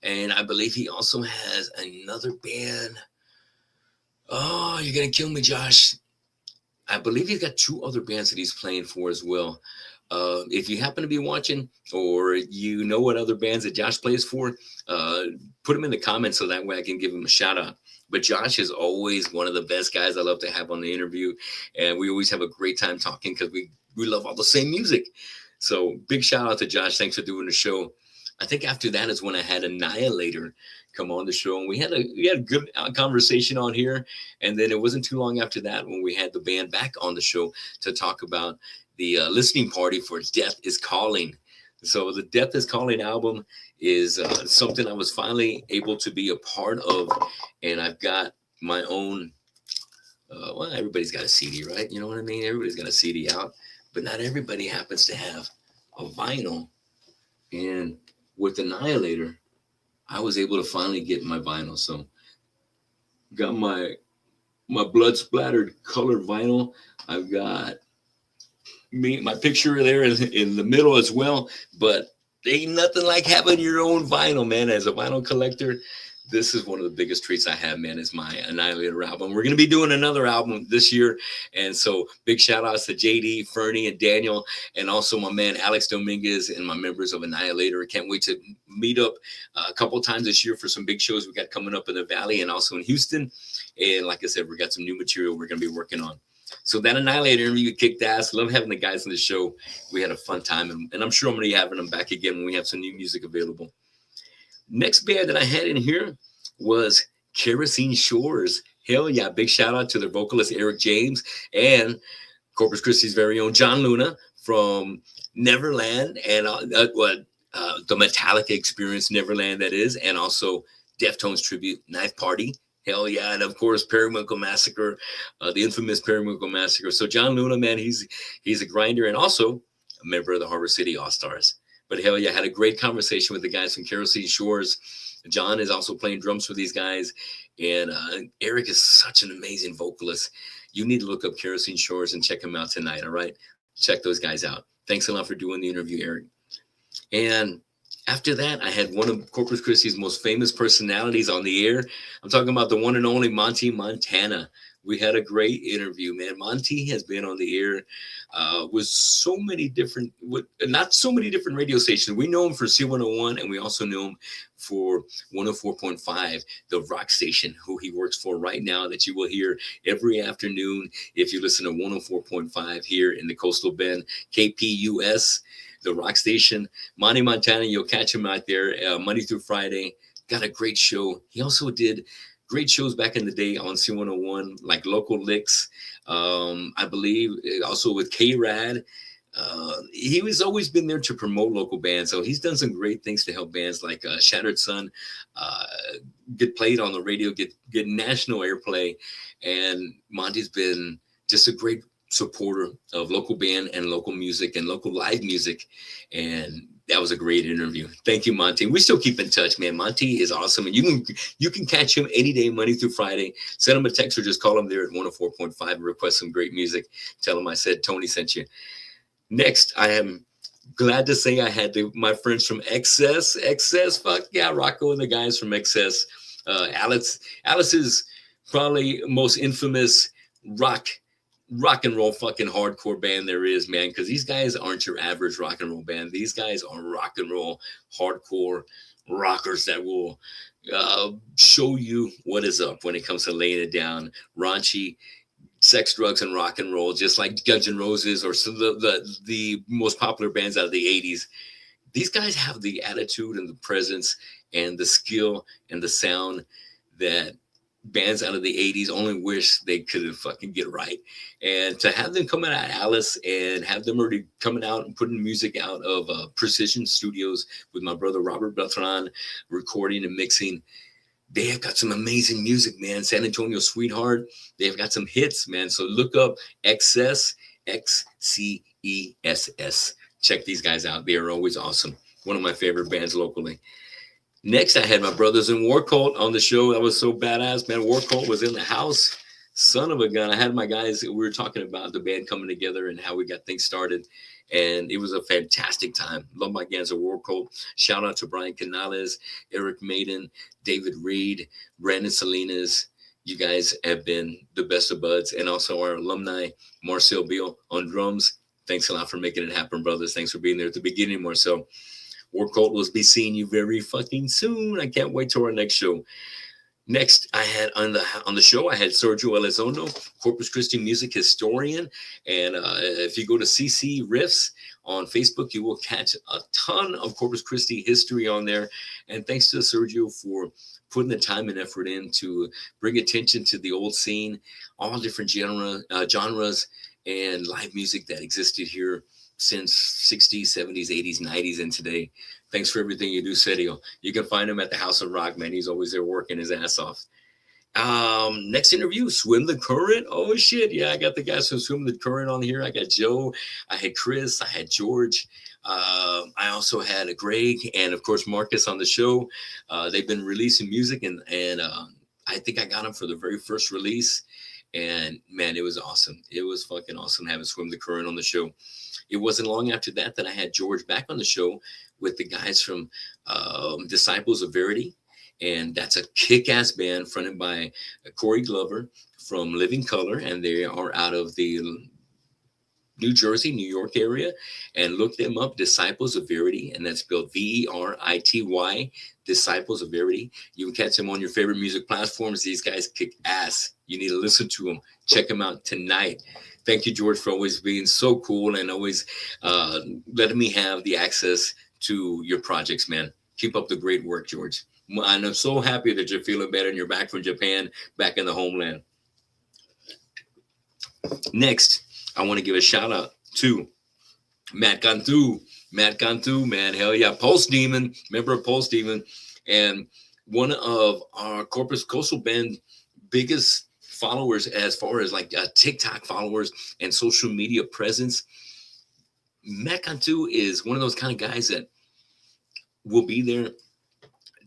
and I believe he also has another band. Oh, you're gonna kill me, Josh. I believe he's got two other bands that he's playing for as well. If you happen to be watching, or you know what other bands that Josh plays for, put them in the comments so that way I can give him a shout out. But Josh is always one of the best guys I love to have on the interview. And we always have a great time talking because we love all the same music. So big shout out to Josh. Thanks for doing the show. I think after that is when I had Annihilator come on the show, and we had a good conversation on here. And then it wasn't too long after that when we had the band back on the show to talk about the listening party for Death is Calling. So the Death is Calling album is something I was finally able to be a part of, and I've got my own. Well, everybody's got a CD, right? You know what I mean? Everybody's got a CD out, but not everybody happens to have a vinyl. And with Annihilator, I was able to finally get my vinyl. So got my blood splattered colored vinyl. I've got my picture there in the middle as well, but ain't nothing like having your own vinyl, man. As a vinyl collector, this is one of the biggest treats I have, man, is my Annihilator album. We're going to be doing another album this year. And so big shout outs to JD, Fernie, and Daniel, and also my man, Alex Dominguez, and my members of Annihilator. I can't wait to meet up a couple of times this year for some big shows we got coming up in the Valley and also in Houston. And like I said, we got some new material we're going to be working on. So that Annihilator interview kicked ass. Love having the guys on the show. We had a fun time, and I'm sure I'm going to be having them back again when we have some new music available. Next band that I had in here was Kerosene Shores. Hell yeah, big shout out to their vocalist Eric James and Corpus Christi's very own John Luna from Neverland and the Metallica Experience Neverland, that is, and also Deftones Tribute Knife Party. Hell yeah. And of course, Periwinkle Massacre, the infamous Periwinkle Massacre. So John Luna, man, he's a grinder and also a member of the Harbor City All-Stars. But hell yeah, I had a great conversation with the guys from Kerosene Shores. John is also playing drums for these guys. And Eric is such an amazing vocalist. You need to look up Kerosene Shores and check them out tonight, all right? Check those guys out. Thanks a lot for doing the interview, Eric. And after that, I had one of Corpus Christi's most famous personalities on the air. I'm talking about the one and only Monty Montana. We had a great interview, man. Monty has been on the air with so many different, not so many different radio stations. We know him for C101, and we also know him for 104.5, the rock station, who he works for right now, that you will hear every afternoon if you listen to 104.5 here in the Coastal Bend, KPUS. The rock station. Monty Montana, you'll catch him out there Monday through Friday. Got a great show. He also did great shows back in the day on C101, like Local Licks. I believe also with K-Rad. He was always been there to promote local bands. So he's done some great things to help bands like Shattered Sun uh, get played on the radio, get national airplay. And Monty's been just a great supporter of local band and local music and local live music. And that was a great interview. Thank you, Monty. We still keep in touch, man. Monty is awesome, and you can catch him any day, Monday through Friday. Send him a text or just call him there at 104.5 and request some great music. Tell him I said Tony sent you. Next, I am glad to say I had my friends from XS. Fuck yeah, Rocco and the guys from XS. Alice is probably most infamous rock and roll fucking hardcore band there is, man, because these guys aren't your average rock and roll band. These guys are rock and roll hardcore rockers that will show you what is up when it comes to laying it down. Raunchy sex, drugs, and rock and roll, just like Guns N' Roses or some of the most popular bands out of the 80s. These guys have the attitude and the presence and the skill and the sound that bands out of the 80s only wish they could fucking get right. And to have them coming out of Alice and have them already coming out and putting music out of Precision Studios with my brother Robert Beltran recording and mixing, they have got some amazing music, man. San Antonio Sweetheart, they've got some hits, man. So look up XS, XCESS. Check these guys out. They are always awesome. One of my favorite bands locally. Next, I had my brothers in War Cult on the show. That was so badass, man. War Cult was in the house. Son of a gun. I had my guys, we were talking about the band coming together and how we got things started. And it was a fantastic time. Love my guys at War Cult. Shout out to Brian Canales, Eric Maiden, David Reed, Brandon Salinas. You guys have been the best of buds. And also our alumni, Marcel Beal on drums. Thanks a lot for making it happen, brothers. Thanks for being there at the beginning, Marcel. War Cult will be seeing you very fucking soon. I can't wait till our next show. Next, I had on the show, I had Sergio Elizondo, Corpus Christi music historian. And if you go to CC Riffs on Facebook, you will catch a ton of Corpus Christi history on there. And thanks to Sergio for putting the time and effort in to bring attention to the old scene, all different genres and live music that existed here since 60s, 70s, 80s, 90s, and today. Thanks for everything you do, Sergio. You can find him at the House of Rock, man. He's always there working his ass off. Next interview, Swim the Current. Oh, shit. Yeah, I got the guys from Swim the Current on here. I got Joe. I had Chris. I had George. I also had Greg and, of course, Marcus on the show. They've been releasing music, and I think I got them for the very first release. And, man, it was awesome. It was fucking awesome having Swim the Current on the show. It wasn't long after that I had George back on the show with the guys from Disciples of Verity. And that's a kick-ass band fronted by Corey Glover from Living Color. And they are out of the New Jersey, New York area. And look them up, Disciples of Verity. And that's spelled Verity, Disciples of Verity. You can catch them on your favorite music platforms. These guys kick ass. You need to listen to them. Check them out tonight. Thank you, George, for always being so cool and always letting me have the access to your projects, man. Keep up the great work, George. And I'm so happy that you're feeling better and you're back from Japan, back in the homeland. Next, I want to give a shout out to Matt Cantu. Matt Cantu, man, hell yeah. Pulse Demon, member of Pulse Demon, and one of our Corpus Coastal Band biggest followers as far as like TikTok followers and social media presence. Matt Cantu is one of those kind of guys that will be there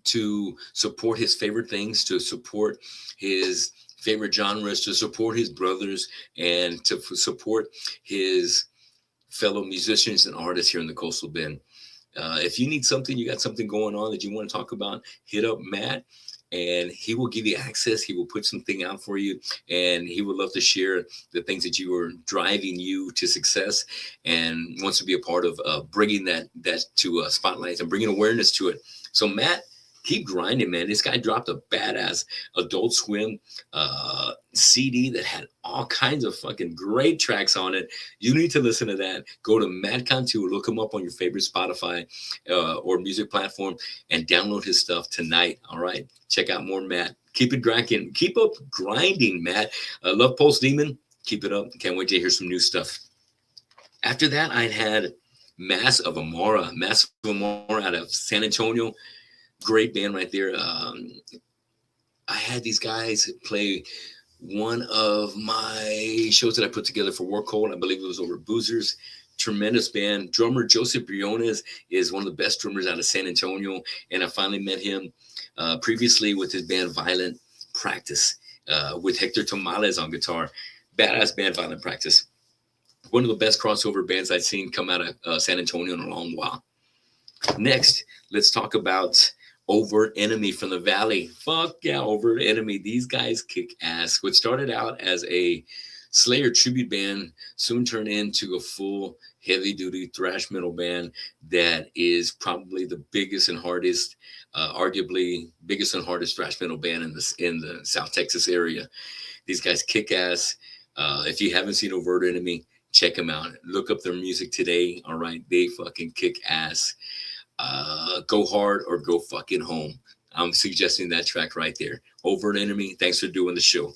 to support his favorite things, to support his favorite genres, to support his brothers, and to support his fellow musicians and artists here in the Coastal Bend. If you need something, you got something going on that you want to talk about, hit up Matt and he will give you access. He will put something out for you, and he would love to share the things that you are driving you to success and wants to be a part of bringing that to spotlight and bringing awareness to it. So Matt, keep grinding, man. This guy dropped a badass Adult Swim CD that had all kinds of fucking great tracks on it. You need to listen to that. Go to Matt Cantu, look him up on your favorite Spotify or music platform, and download his stuff tonight. All right, check out more Matt. Keep it grinding. Keep up grinding, Matt. Love Pulse Demon. Keep it up. Can't wait to hear some new stuff. After that, I had Mass of Amora. Mass of Amora out of San Antonio. Great band right there. I had these guys play one of my shows that I put together for War Cold. I believe it was over Boozers. Tremendous band. Drummer Joseph Briones is one of the best drummers out of San Antonio, and I finally met him previously with his band Violent Practice with Hector Tomales on guitar. Badass band, Violent Practice. One of the best crossover bands I've seen come out of San Antonio in a long while. Next, let's talk about Overt Enemy from the Valley. Fuck yeah, Overt Enemy. These guys kick ass. What started out as a Slayer tribute band soon turned into a full heavy duty thrash metal band that is probably the biggest and hardest, arguably biggest and hardest thrash metal band in the South Texas area. These guys kick ass. If you haven't seen Overt Enemy, check them out. Look up their music today. All right, they fucking kick ass. Go hard or go fucking home. I'm suggesting that track right there. Overt Enemy. Thanks for doing the show.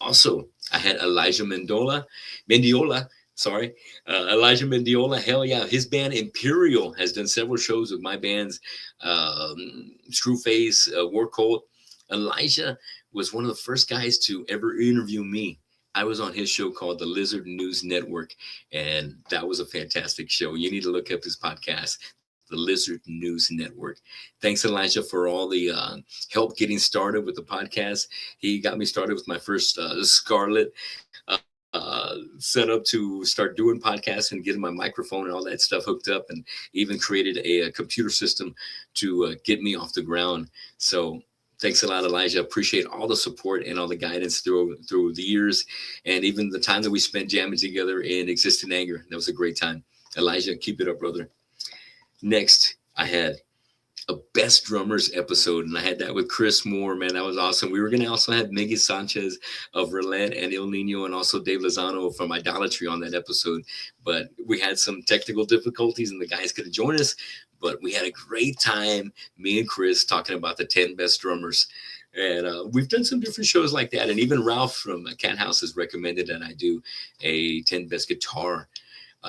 Also, I had Elijah Mendiola. Elijah Mendiola. Hell yeah. His band Imperial has done several shows with my bands, Screwface, War Cult. Elijah was one of the first guys to ever interview me. I was on his show called the Lizard News Network, and that was a fantastic show. You need to look up his podcast, the Lizard News Network. Thanks, Elijah, for all the help getting started with the podcast. He got me started with my first Scarlett set up to start doing podcasts and getting my microphone and all that stuff hooked up, and even created a computer system to get me off the ground. So thanks a lot, Elijah. Appreciate all the support and all the guidance through the years, and even the time that we spent jamming together in Existing Anger. That was a great time. Elijah, keep it up, brother. Next, I had a Best Drummers episode, and I had that with Chris Moore. Man, that was awesome. We were going to also have Miggy Sanchez of Relent and Il Nino, and also Dave Lozano from Idolatry on that episode. But we had some technical difficulties, and the guys couldn't join us. But we had a great time, me and Chris, talking about the 10 best drummers. And we've done some different shows like that. And even Ralph from Cat House has recommended that I do a 10 best guitar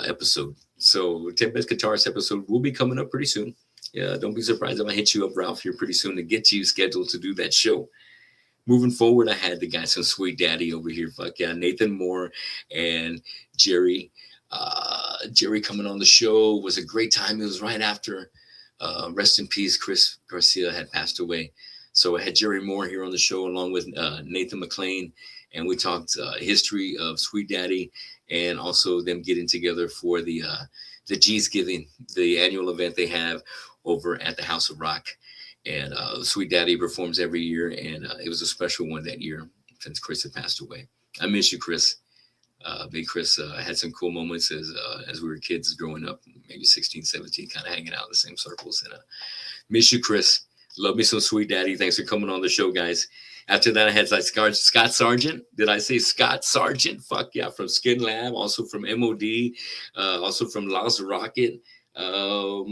episode. So 10 best guitarist episode will be coming up pretty soon. Yeah, don't be surprised if I hit you up, Ralph, here pretty soon to get you scheduled to do that show. Moving forward, I had the guys from Sweet Daddy over here. Fuck yeah, Nathan Moore and Jerry. Jerry coming on the show was a great time. It was right after rest in peace, Chris Garcia had passed away. So I had Jerry Moore here on the show along with Nathan McLean, and we talked history of Sweet Daddy and also them getting together for the G's Giving, the annual event they have over at the House of Rock. And Sweet Daddy performs every year, and it was a special one that year since Chris had passed away. I miss you, Chris. Big Chris had some cool moments as we were kids growing up, maybe 16, 17, kind of hanging out in the same circles. And miss you, Chris. Love me some Sweet Daddy. Thanks for coming on the show, guys. After that, I had like Scott Sargent. Did I say Scott Sargent? Fuck yeah, from Skin Lab, also from MOD, also from Lost Rocket. There's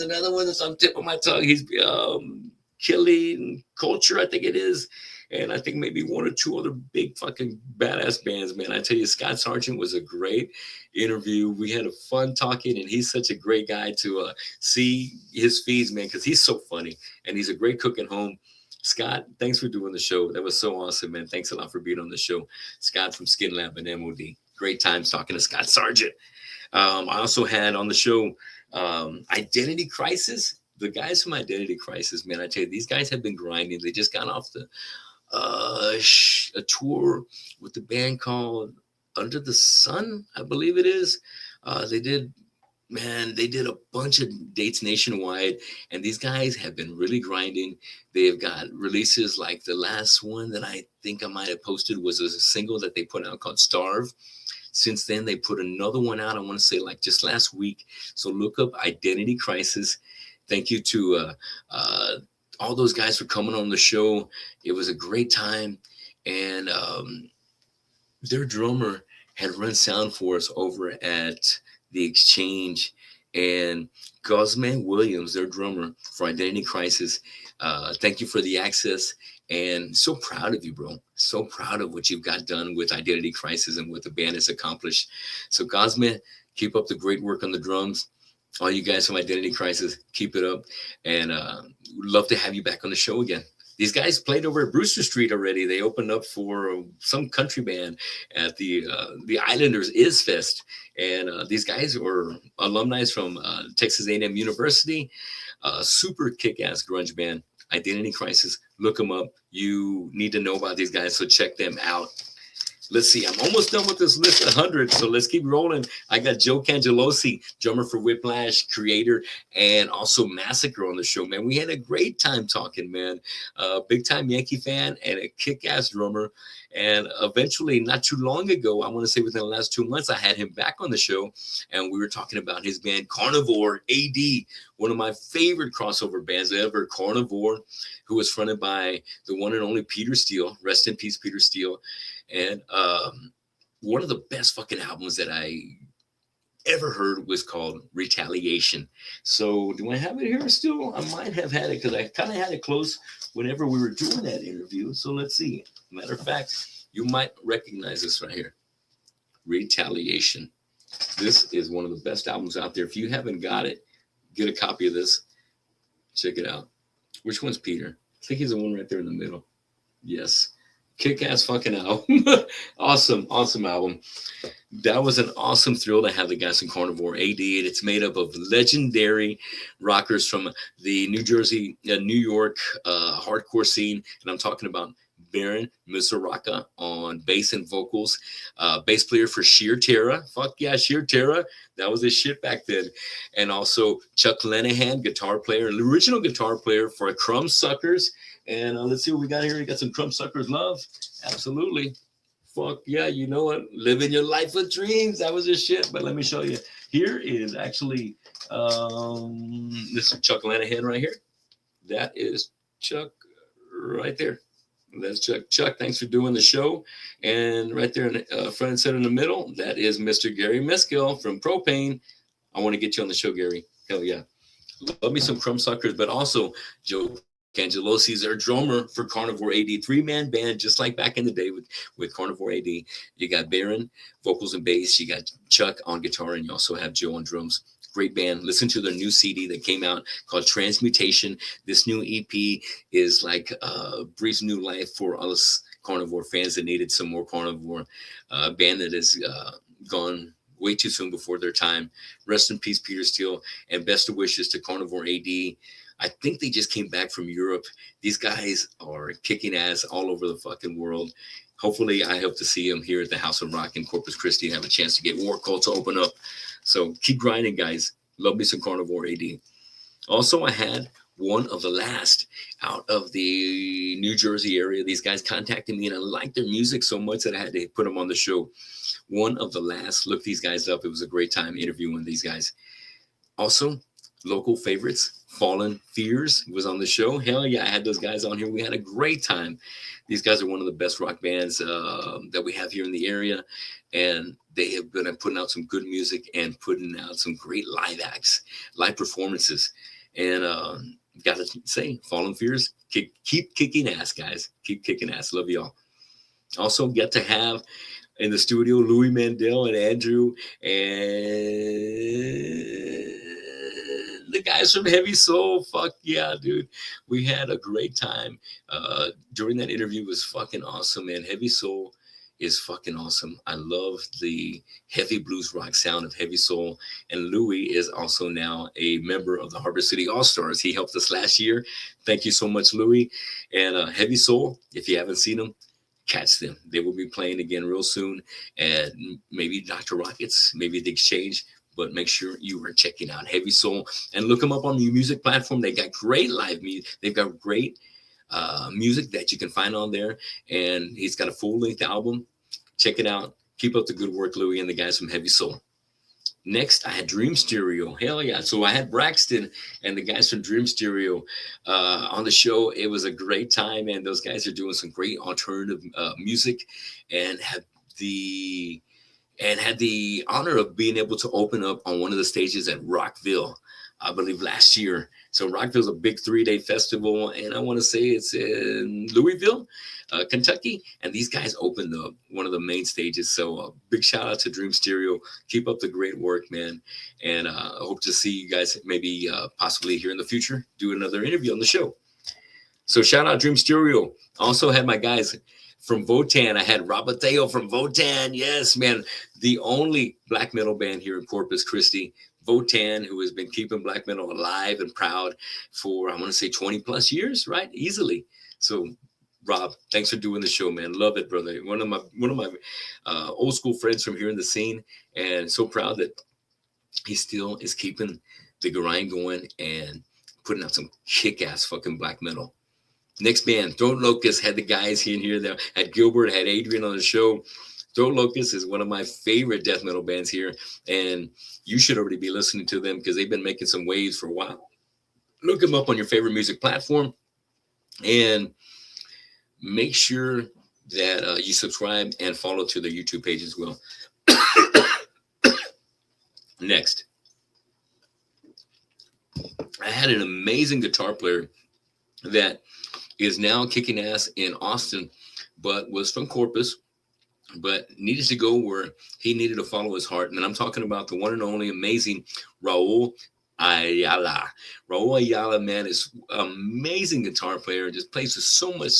another one that's on the tip of my tongue. He's Killing Culture, I think it is. And I think maybe one or two other big fucking badass bands, man. I tell you, Scott Sargent was a great interview. We had a fun talking, and he's such a great guy to see his feeds, man, because he's so funny, and he's a great cook at home. Scott, thanks for doing the show. That was so awesome, man. Thanks a lot for being on the show. Scott from Skin Lab and MOD. Great times talking to Scott Sargent. I also had on the show Identity Crisis. The guys from Identity Crisis, man, I tell you, these guys have been grinding. They just got off a tour with the band called Under the Sun, I believe it is. They did a bunch of dates nationwide, and these guys have been really grinding. They have got releases like the last one that I think I might have posted was a single that they put out called Starve. Since then, they put another one out, I want to say like just last week. So look up Identity Crisis. Thank you to all those guys for coming on the show. It was a great time. And their drummer had run sound for us over at the Exchange. and Guzman Williams, their drummer for Identity Crisis. Thank you for the access, and so proud of you, bro. So proud of what you've got done with Identity Crisis and what the band has accomplished. So Guzman, keep up the great work on the drums. All you guys from Identity Crisis, keep it up, and would love to have you back on the show again. These guys played over at Brewster Street already. They opened up for some country band at the Islanders Is Fest, and these guys were alumni from Texas A&M University. Super kick-ass grunge band, Identity Crisis. Look them up. You need to know about these guys, so check them out. Let's see. I'm almost done with this list of 100, so let's keep rolling. I got Joe Cangelosi, drummer for Whiplash, creator, and also Massacre on the show, man. We had a great time talking, man. Big-time Yankee fan and a kick-ass drummer. And eventually, not too long ago, I want to say within the last 2 months, I had him back on the show, and we were talking about his band Carnivore AD, one of my favorite crossover bands ever, Carnivore, who was fronted by the one and only Peter Steele. Rest in peace, Peter Steele. And one of the best fucking albums that I ever heard was called Retaliation. So do I have it here still? I might have had it because I kind of had it close whenever we were doing that interview. So let's see. Matter of fact, you might recognize this right here. Retaliation. This is one of the best albums out there. If you haven't got it, get a copy of this. Check it out. Which one's Peter? I think he's the one right there in the middle. Yes. Kick-ass fucking album. Awesome album. That was an awesome thrill to have the guys in Carnivore AD. It's made up of legendary rockers from the New York hardcore scene. And I'm talking about Baron Misaraka on bass and vocals, bass player for Sheer Terror. Fuck yeah, Sheer Terror. That was his shit back then. And also Chuck Lenahan, guitar player, original guitar player for Crumb Suckers. And let's see what we got here. We got some Crumb Suckers love. Absolutely. Fuck yeah, you know what? Living your life with dreams. That was his shit. But let me show you. Here is actually this is Chuck Lenahan right here. That is Chuck right there. That's Chuck. Chuck, thanks for doing the show. And right there in front and center in the middle, that is Mr. Gary Meskill from Propane. I want to get you on the show, Gary. Hell yeah. Love me some Crumb Suckers, but also Joe Cangelosi is our drummer for Carnivore AD, 3-man band, just like back in the day with Carnivore AD. You got Baron, vocals and bass. You got Chuck on guitar, and you also have Joe on drums. Great band. Listen to their new CD that came out called Transmutation. This new EP is like breathes new life for us Carnivore fans that needed some more Carnivore. Band that has gone way too soon before their time. Rest in peace, Peter Steele, and best of wishes to Carnivore AD. I think they just came back from Europe. These guys are kicking ass all over the fucking world. Hopefully, I hope to see them here at the House of Rock in Corpus Christi and have a chance to get War Cult to open up. So keep grinding, guys. Love me some Carnivore AD. Also, I had one of the last out of the New Jersey area. These guys contacted me, and I liked their music so much that I had to put them on the show. One of the last. Look these guys up. It was a great time interviewing these guys. Also, local favorites. Fallen Fears was on the show. Hell yeah, I had those guys on here. We had a great time. These guys are one of the best rock bands that we have here in the area, and they have been putting out some good music and putting out some great live acts, live performances. And gotta say, Fallen Fears, keep kicking ass, guys. Keep kicking ass. Love y'all. Also, get to have in the studio Louis Mandel and Andrew and the guys from Heavy Soul. Fuck yeah, dude. We had a great time. During that interview. It was fucking awesome, man. Heavy Soul is fucking awesome. I love the heavy blues rock sound of Heavy Soul. And Louis is also now a member of the Harbor City All-Stars. He helped us last year. Thank you so much, Louis. And Heavy Soul, if you haven't seen them, catch them. They will be playing again real soon. And maybe Dr. Rockets, maybe The Exchange. But make sure you are checking out Heavy Soul and look them up on the music platform. They got great live music. They've got great music that you can find on there. And he's got a full-length album. Check it out. Keep up the good work, Louis, and the guys from Heavy Soul. Next, I had Dream Stereo. Hell yeah. So I had Braxton and the guys from Dream Stereo on the show. It was a great time, and those guys are doing some great alternative music and have the and had the honor of being able to open up on one of the stages at Rockville, I believe last year. So Rockville's a big 3-day festival, and I want to say it's in Louisville, Kentucky. And these guys opened up one of the main stages. So big shout out to Dream Stereo. Keep up the great work, man. And I hope to see you guys maybe possibly here in the future do another interview on the show. So shout out Dream Stereo. Also had my guys from Votan. I had Robateo from Votan. Yes, man. The only black metal band here in Corpus Christi. Votan, who has been keeping black metal alive and proud for, I want to say 20 plus years, right? Easily. So Rob, thanks for doing the show, man. Love it, brother. One of my old school friends from here in the scene, and so proud that he still is keeping the grind going and putting out some kick-ass fucking black metal. Next band, Throat Locust, had the guys here and here. There had Gilbert, had Adrian on the show. Throat Locust is one of my favorite death metal bands here, and you should already be listening to them because they've been making some waves for a while. Look them up on your favorite music platform, and make sure that you subscribe and follow to their YouTube page as well. Next, I had an amazing guitar player that is now kicking ass in Austin, but was from Corpus, but needed to go where he needed to follow his heart. And I'm talking about the one and only amazing Raul Ayala. Raul Ayala, man, is an amazing guitar player. Just plays with so much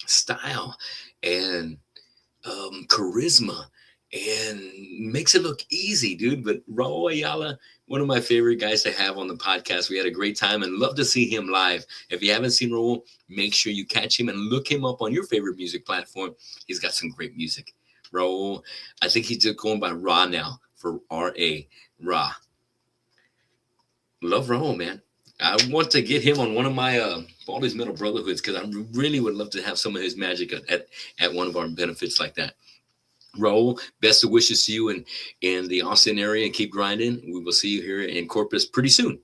style and charisma and makes it look easy, dude. But Raul Ayala, one of my favorite guys to have on the podcast. We had a great time and love to see him live. If you haven't seen Raul, make sure you catch him and look him up on your favorite music platform. He's got some great music. Raul, I think he's just going by Ra now, for R-A, Ra. Love Raul, man. I want to get him on one of my all these metal brotherhoods because I really would love to have some of his magic at one of our benefits like that. Raul, best of wishes to you in the Austin area, and keep grinding. We will see you here in Corpus pretty soon.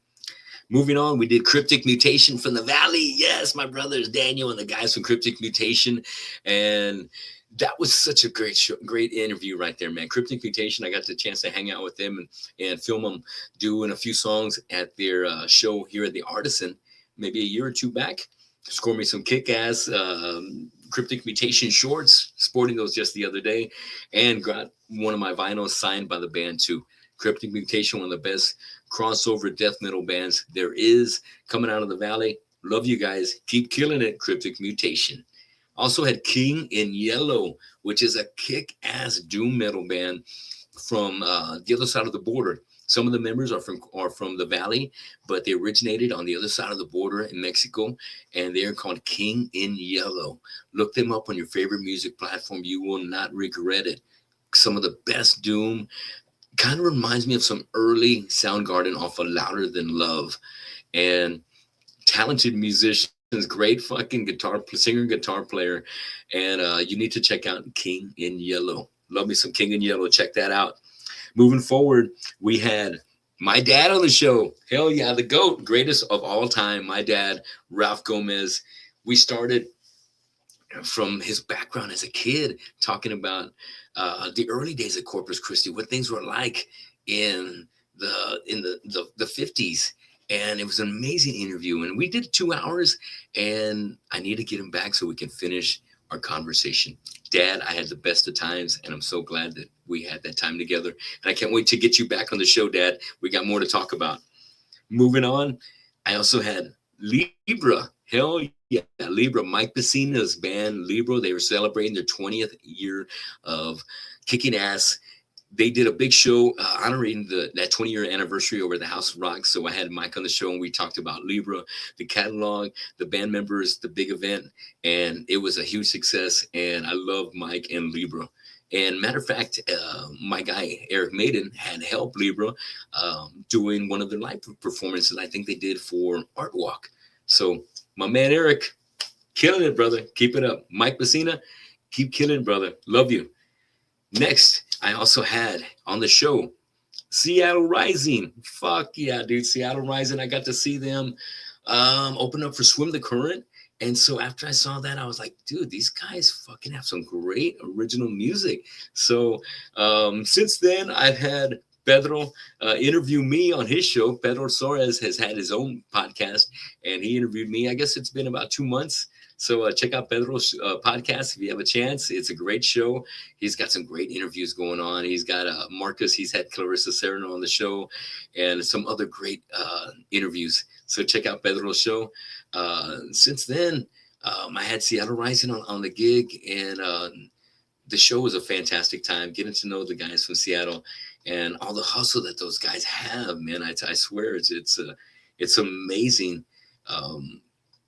Moving on, we did Cryptic Mutation from the Valley. Yes, my brothers Daniel and the guys from Cryptic Mutation, and that was such a great show, great interview right there, man. Cryptic Mutation, I got the chance to hang out with them and film them doing a few songs at their show here at the Artisan, maybe a year or two back. Score me some kick-ass Cryptic Mutation shorts, sporting those just the other day, and got one of my vinyls signed by the band too. Cryptic Mutation, one of the best crossover death metal bands there is, coming out of the Valley. Love you guys. Keep killing it, Cryptic Mutation. Also had King in Yellow, which is a kick-ass doom metal band from the other side of the border. Some of the members are from the Valley, but they originated on the other side of the border in Mexico, and they're called King in Yellow. Look them up on your favorite music platform. You will not regret it. Some of the best doom. Kind of reminds me of some early Soundgarden off of Louder Than Love. And talented musicians, great fucking singer and guitar player. And you need to check out King in Yellow. Love me some King in Yellow. Check that out. Moving forward, we had my dad on the show. Hell yeah, the GOAT, greatest of all time. My dad, Ralph Gomez. We started from his background as a kid, talking about the early days of Corpus Christi, what things were like in the 50s. And it was an amazing interview. And we did 2 hours, and I need to get him back so we can finish our conversation. Dad, I had the best of times, and I'm so glad that we had that time together. And I can't wait to get you back on the show, Dad. We got more to talk about. Moving on, I also had Libra. Hell yeah, Libra. Mike Pacina's band, Libra. They were celebrating their 20th year of kicking ass. They did a big show honoring that 20-year anniversary over at the House of Rock. So I had Mike on the show, and we talked about Libra, the catalog, the band members, the big event, and it was a huge success. And I love Mike and Libra. And matter of fact, my guy Eric Maiden had helped Libra doing one of their live performances. I think they did for Art Walk. So my man Eric, killing it, brother. Keep it up. Mike Pacina, keep killing it, brother. Love you. Next, I also had on the show Seattle Rising. Fuck yeah, dude. Seattle Rising. I got to see them open up for Swim the Current. And so after I saw that, I was like, dude, these guys fucking have some great original music. So since then, I've had Pedro interview me on his show. Pedro Soares has had his own podcast, and he interviewed me. I guess it's been about 2 months. So check out Pedro's podcast if you have a chance. It's a great show. He's got some great interviews going on. He's got Marcus. He's had Clarissa Serrano on the show, and some other great interviews. So check out Pedro's show. Since then, I had Seattle Rising on the gig, and the show was a fantastic time getting to know the guys from Seattle and all the hustle that those guys have, man. I swear it's amazing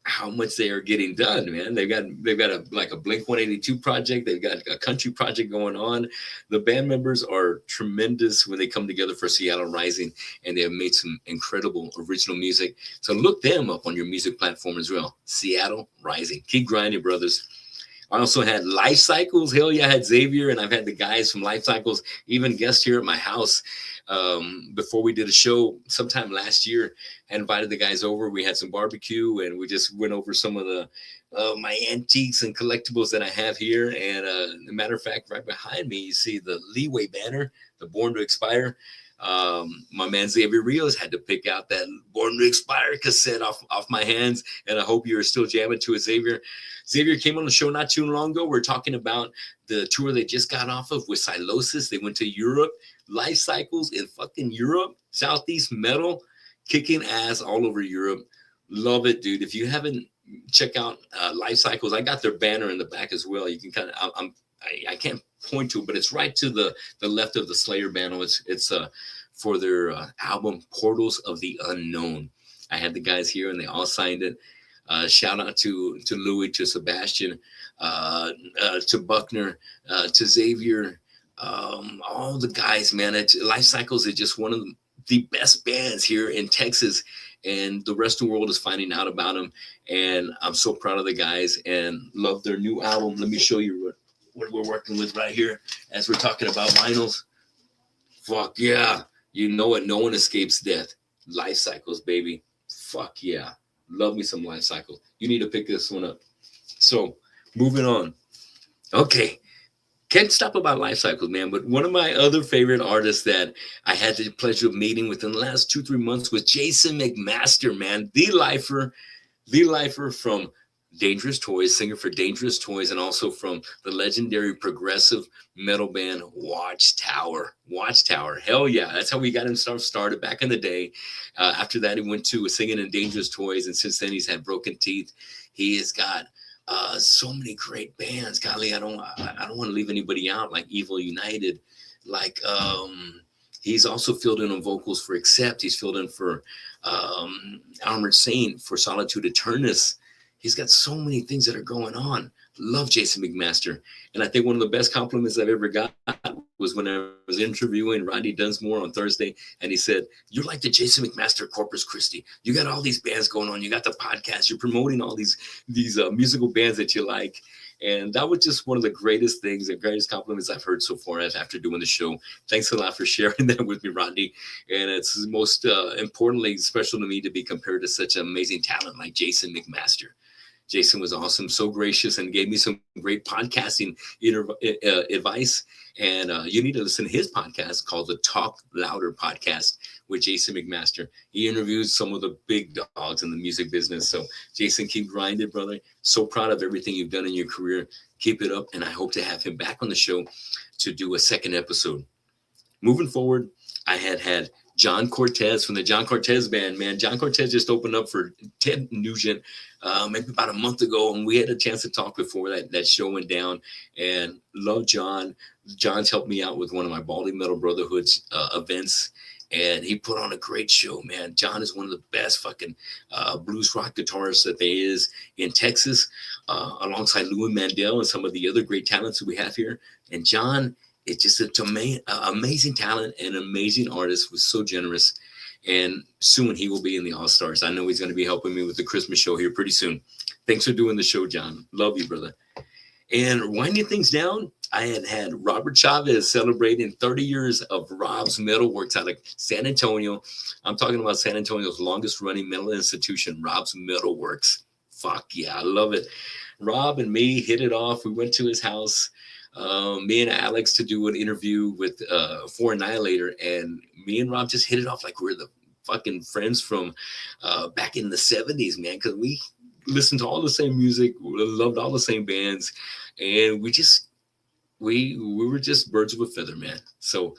how much they are getting done, man. They've got a Blink 182 project. They've got a country project going on. The band members are tremendous when they come together for Seattle Rising, and they have made some incredible original music. So look them up on your music platform as well. Seattle Rising. Keep grinding, brothers. I also had Life Cycles. Hell yeah, I had Xavier, and I've had the guys from Life Cycles even guest here at my house before we did a show sometime last year. I invited the guys over. We had some barbecue, and we just went over some of the my antiques and collectibles that I have here. And as a matter of fact, right behind me, you see the Leeway banner, the Born to Expire. My man Xavier Rios had to pick out that Born to Expire cassette off my hands, and I hope you're still jamming to it, Xavier. Xavier came on the show not too long ago. We're talking about the tour they just got off of with Silosis. They went to Europe, Life Cycles in fucking Europe, Southeast Metal, kicking ass all over Europe. Love it, dude. If you haven't checked out Life Cycles, I got their banner in the back as well. You can kind of, I can't point to it, but it's right to the left of the Slayer banner. It's for their album Portals of the Unknown. I had the guys here, and they all signed it. Shout out to Louis, to Sebastian, to Buckner, to Xavier, all the guys, man. Life Cycles is just one of the best bands here in Texas, and the rest of the world is finding out about them. And I'm so proud of the guys and love their new album. Let me show you what we're working with right here as we're talking about vinyls. Fuck yeah. You know it. No one escapes death. Life Cycles, baby. Fuck yeah. Love me some Life Cycles. You need to pick this one up. So, moving on. Okay. Can't stop about Life Cycles, man. But one of my other favorite artists that I had the pleasure of meeting within the last 2-3 months was Jason McMaster, man. The lifer from Dangerous Toys, singer for Dangerous Toys, and also from the legendary progressive metal band Watchtower. Hell yeah, that's how we got him started back in the day. After that, he went to singing in Dangerous Toys, and since then he's had Broken Teeth. He has got so many great bands. Golly, I don't want to leave anybody out, like Evil United, like he's also filled in on vocals for Accept. He's filled in for Armored Saint, for Solitude Eternus. He's got so many things that are going on. Love Jason McMaster. And I think one of the best compliments I've ever got was when I was interviewing Rodney Dunsmore on Thursday, and he said, "You're like the Jason McMaster of Corpus Christi. You got all these bands going on. You got the podcast. You're promoting all these musical bands that you like." And that was just one of the greatest things, the greatest compliments I've heard so far after doing the show. Thanks a lot for sharing that with me, Rodney. And it's most importantly special to me to be compared to such amazing talent like Jason McMaster. Jason was awesome, so gracious, and gave me some great podcasting advice. And you need to listen to his podcast called the Talk Louder Podcast with Jason McMaster. He interviews some of the big dogs in the music business. So, Jason, keep grinding, brother. So proud of everything you've done in your career. Keep it up, and I hope to have him back on the show to do a second episode. Moving forward, I had John Cortez from the John Cortez Band, man. John Cortez just opened up for Ted Nugent maybe about a month ago, and we had a chance to talk before that show went down. And love John. John's helped me out with one of my Baldy Metal Brotherhood's events, and he put on a great show, man. John is one of the best fucking blues rock guitarists that there is in Texas, alongside Louis Mandel and some of the other great talents that we have here. And John, it's just an amazing talent and amazing artist, was so generous. And soon he will be in the All-Stars. I know he's going to be helping me with the Christmas show here pretty soon. Thanks for doing the show, John. Love you, brother. And winding things down, I had Robert Chavez celebrating 30 years of Rob's Metalworks out of San Antonio. I'm talking about San Antonio's longest running metal institution, Rob's Metalworks. Fuck yeah, I love it. Rob and me hit it off. We went to his house, me and Alex, to do an interview with for Annihilator, and me and Rob just hit it off like we're the fucking friends from back in the '70s, man. Because we listened to all the same music, we loved all the same bands, and we were just birds of a feather, man. So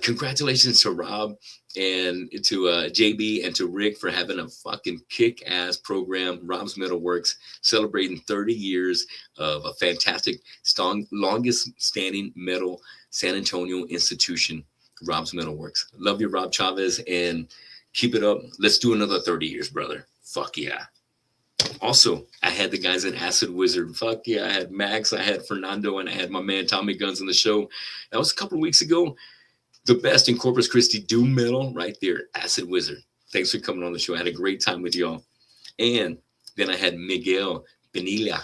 congratulations to Rob and to JB and to Rick for having a fucking kick-ass program. Rob's Metalworks celebrating 30 years of a fantastic, longest standing metal San Antonio institution, Rob's Metalworks. Love you, Rob Chavez, and keep it up. Let's do another 30 years, brother. Fuck yeah. Also, I had the guys at Acid Wizard. Fuck yeah. I had Max, I had Fernando, and I had my man Tommy Guns on the show. That was a couple of weeks ago. The best in Corpus Christi doom metal right there, Acid Wizard. Thanks for coming on the show. I had a great time with y'all. And then I had Miguel Benilla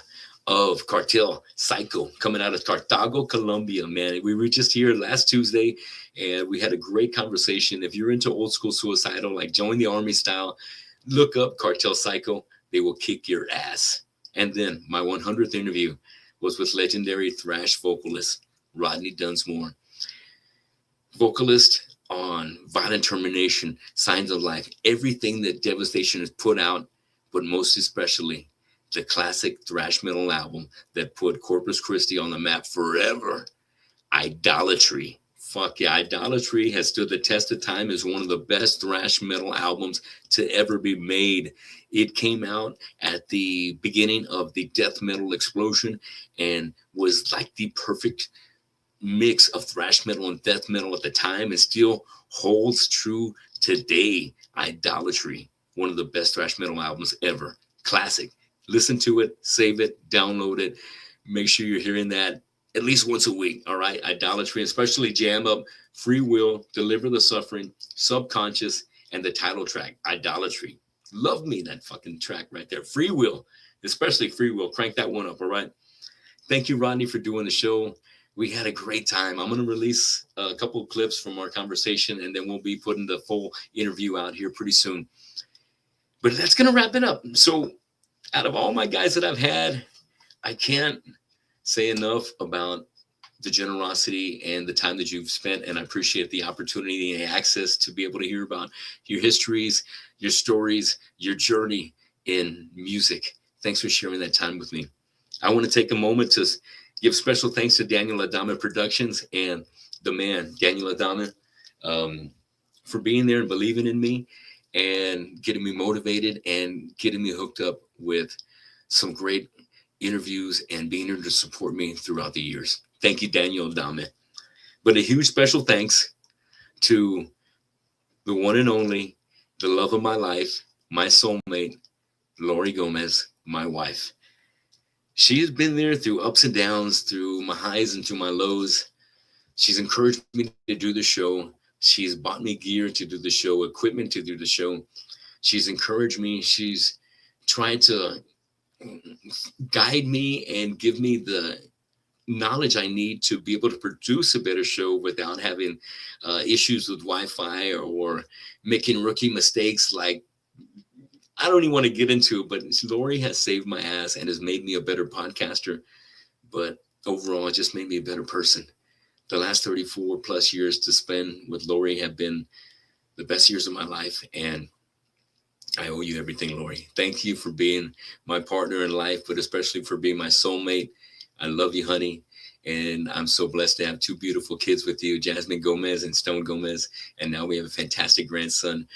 of Cartel Psycho coming out of Cartago, Colombia, man. We were just here last Tuesday, and we had a great conversation. If you're into old school suicidal, like Join the Army style, look up Cartel Psycho. They will kick your ass. And then my 100th interview was with legendary thrash vocalist Rodney Dunsmore, vocalist on Violent Termination, Signs of Life, everything that Devastation has put out, but most especially the classic thrash metal album that put Corpus Christi on the map forever, Idolatry. Fuck yeah, Idolatry has stood the test of time as one of the best thrash metal albums to ever be made. It came out at the beginning of the death metal explosion and was like the perfect mix of thrash metal and death metal at the time, and still holds true today. Idolatry, one of the best thrash metal albums ever. Classic. Listen to it, save it, download it. Make sure you're hearing that at least once a week. All right, Idolatry, especially jam up Free Will, Deliver the Suffering, Subconscious, and the title track, Idolatry. Love me that fucking track right there. Free Will, especially Free Will. Crank that one up. All right. Thank you, Rodney, for doing the show. We had a great time. I'm going to release a couple of clips from our conversation, and then we'll be putting the full interview out here pretty soon. But that's going to wrap it up. So out of all my guys that I've had, I can't say enough about the generosity and the time that you've spent, and I appreciate the opportunity and access to be able to hear about your histories, your stories, your journey in music. Thanks for sharing that time with me. I want to take a moment to give special thanks to Daniel Adama Productions and the man, Daniel Adama, for being there and believing in me and getting me motivated and getting me hooked up with some great interviews and being here to support me throughout the years. Thank you, Daniel Adama. But a huge special thanks to the one and only, the love of my life, my soulmate, Lori Gomez, my wife. She has been there through ups and downs, through my highs and through my lows. She's encouraged me to do the show. She's bought me gear to do the show, equipment to do the show. She's encouraged me. She's tried to guide me and give me the knowledge I need to be able to produce a better show without having issues with Wi-Fi or making rookie mistakes like I don't even want to get into it, but Lori has saved my ass and has made me a better podcaster. But overall, it just made me a better person. The last 34 plus years to spend with Lori have been the best years of my life. And I owe you everything, Lori. Thank you for being my partner in life, but especially for being my soulmate. I love you, honey. And I'm so blessed to have two beautiful kids with you, Jasmine Gomez and Stone Gomez. And now we have a fantastic grandson,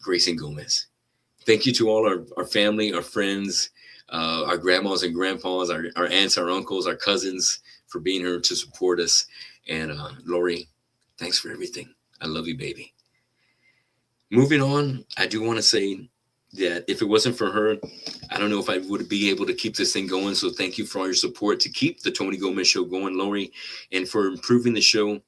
Grayson Gomez. Thank you to all our family, our friends, our grandmas and grandpas, our aunts, our uncles, our cousins for being here to support us. And Lori, thanks for everything. I love you, baby. Moving on, I do want to say that if it wasn't for her, I don't know if I would be able to keep this thing going. So thank you for all your support to keep the Tony Gomez Show going, Lori, and for improving the show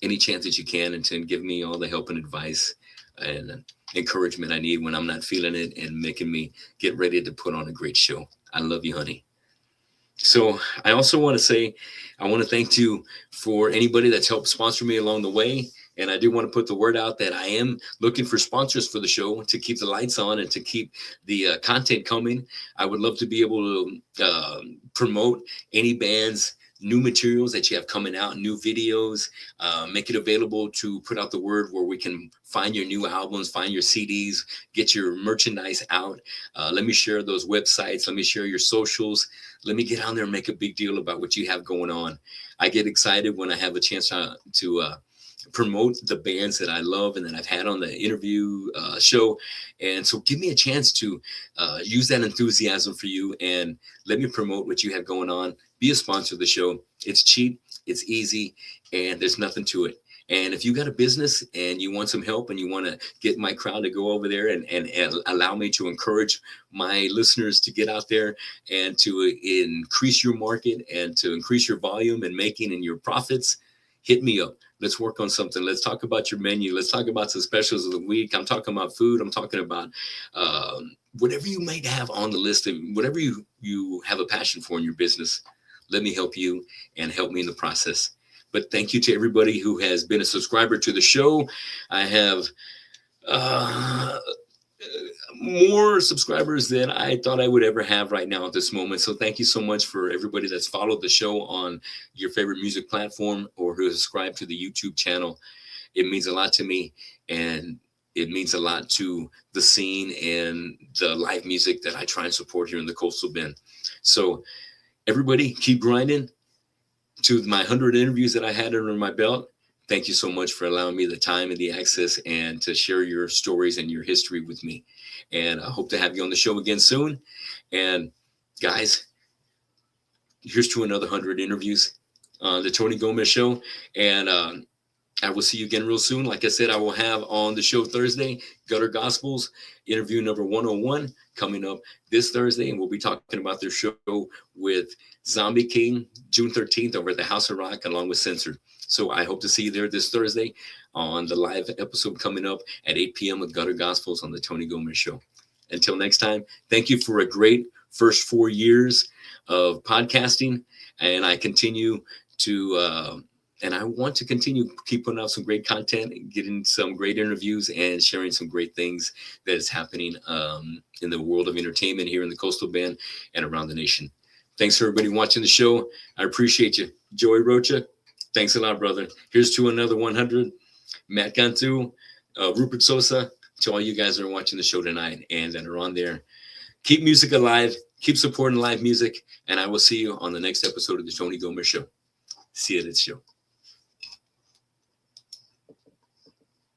any chance that you can, and to give me all the help and advice and encouragement I need when I'm not feeling it, and making me get ready to put on a great show. I love you, honey. So I also want to say, I want to thank you for anybody that's helped sponsor me along the way. And I do want to put the word out that I am looking for sponsors for the show to keep the lights on and to keep the content coming. I would love to be able to promote any bands, new materials that you have coming out, new videos, make it available to put out the word where we can find your new albums, find your CDs, get your merchandise out. Let me share those websites. Let me share your socials. Let me get on there and make a big deal about what you have going on. I get excited when I have a chance to promote the bands that I love and that I've had on the interview show. And so give me a chance to use that enthusiasm for you and let me promote what you have going on. Be a sponsor of the show. It's cheap, it's easy, and there's nothing to it. And if you got a business and you want some help and you want to get my crowd to go over there and allow me to encourage my listeners to get out there and to increase your market and to increase your volume and making and your profits, hit me up. Let's work on something. Let's talk about your menu. Let's talk about the specials of the week. I'm talking about food. I'm talking about whatever you might have on the list, of whatever you have a passion for in your business. Let me help you and help me in the process. But thank you to everybody who has been a subscriber to the show. I have more subscribers than I thought I would ever have right now at this moment. So thank you so much for everybody that's followed the show on your favorite music platform or who has subscribed to the YouTube channel. It means a lot to me, and it means a lot to the scene and the live music that I try and support here in the Coastal Bend. So everybody keep grinding. To my 100 interviews that I had under my belt, thank you so much for allowing me the time and the access and to share your stories and your history with me. And I hope to have you on the show again soon. And guys, here's to another 100 interviews on the Tony Gomez Show. And I will see you again real soon. Like I said, I will have on the show Thursday, Gutter Gospels, interview number 101 coming up this Thursday. And we'll be talking about their show with Zombie King, June 13th over at the House of Rock, along with Censored. So I hope to see you there this Thursday on the live episode coming up at 8 p.m. with Gutter Gospels on the Tony Gomez Show. Until next time, thank you for a great first 4 years of podcasting. And I continue to... and I want to continue keep putting out some great content, getting some great interviews, and sharing some great things that is happening in the world of entertainment here in the Coastal Bend and around the nation. Thanks for everybody watching the show. I appreciate you. Joey Rocha, thanks a lot, brother. Here's to another 100. Matt Cantu, Rupert Sosa, to all you guys that are watching the show tonight and that are on there. Keep music alive. Keep supporting live music. And I will see you on the next episode of the Tony Gomez Show. See you at the show.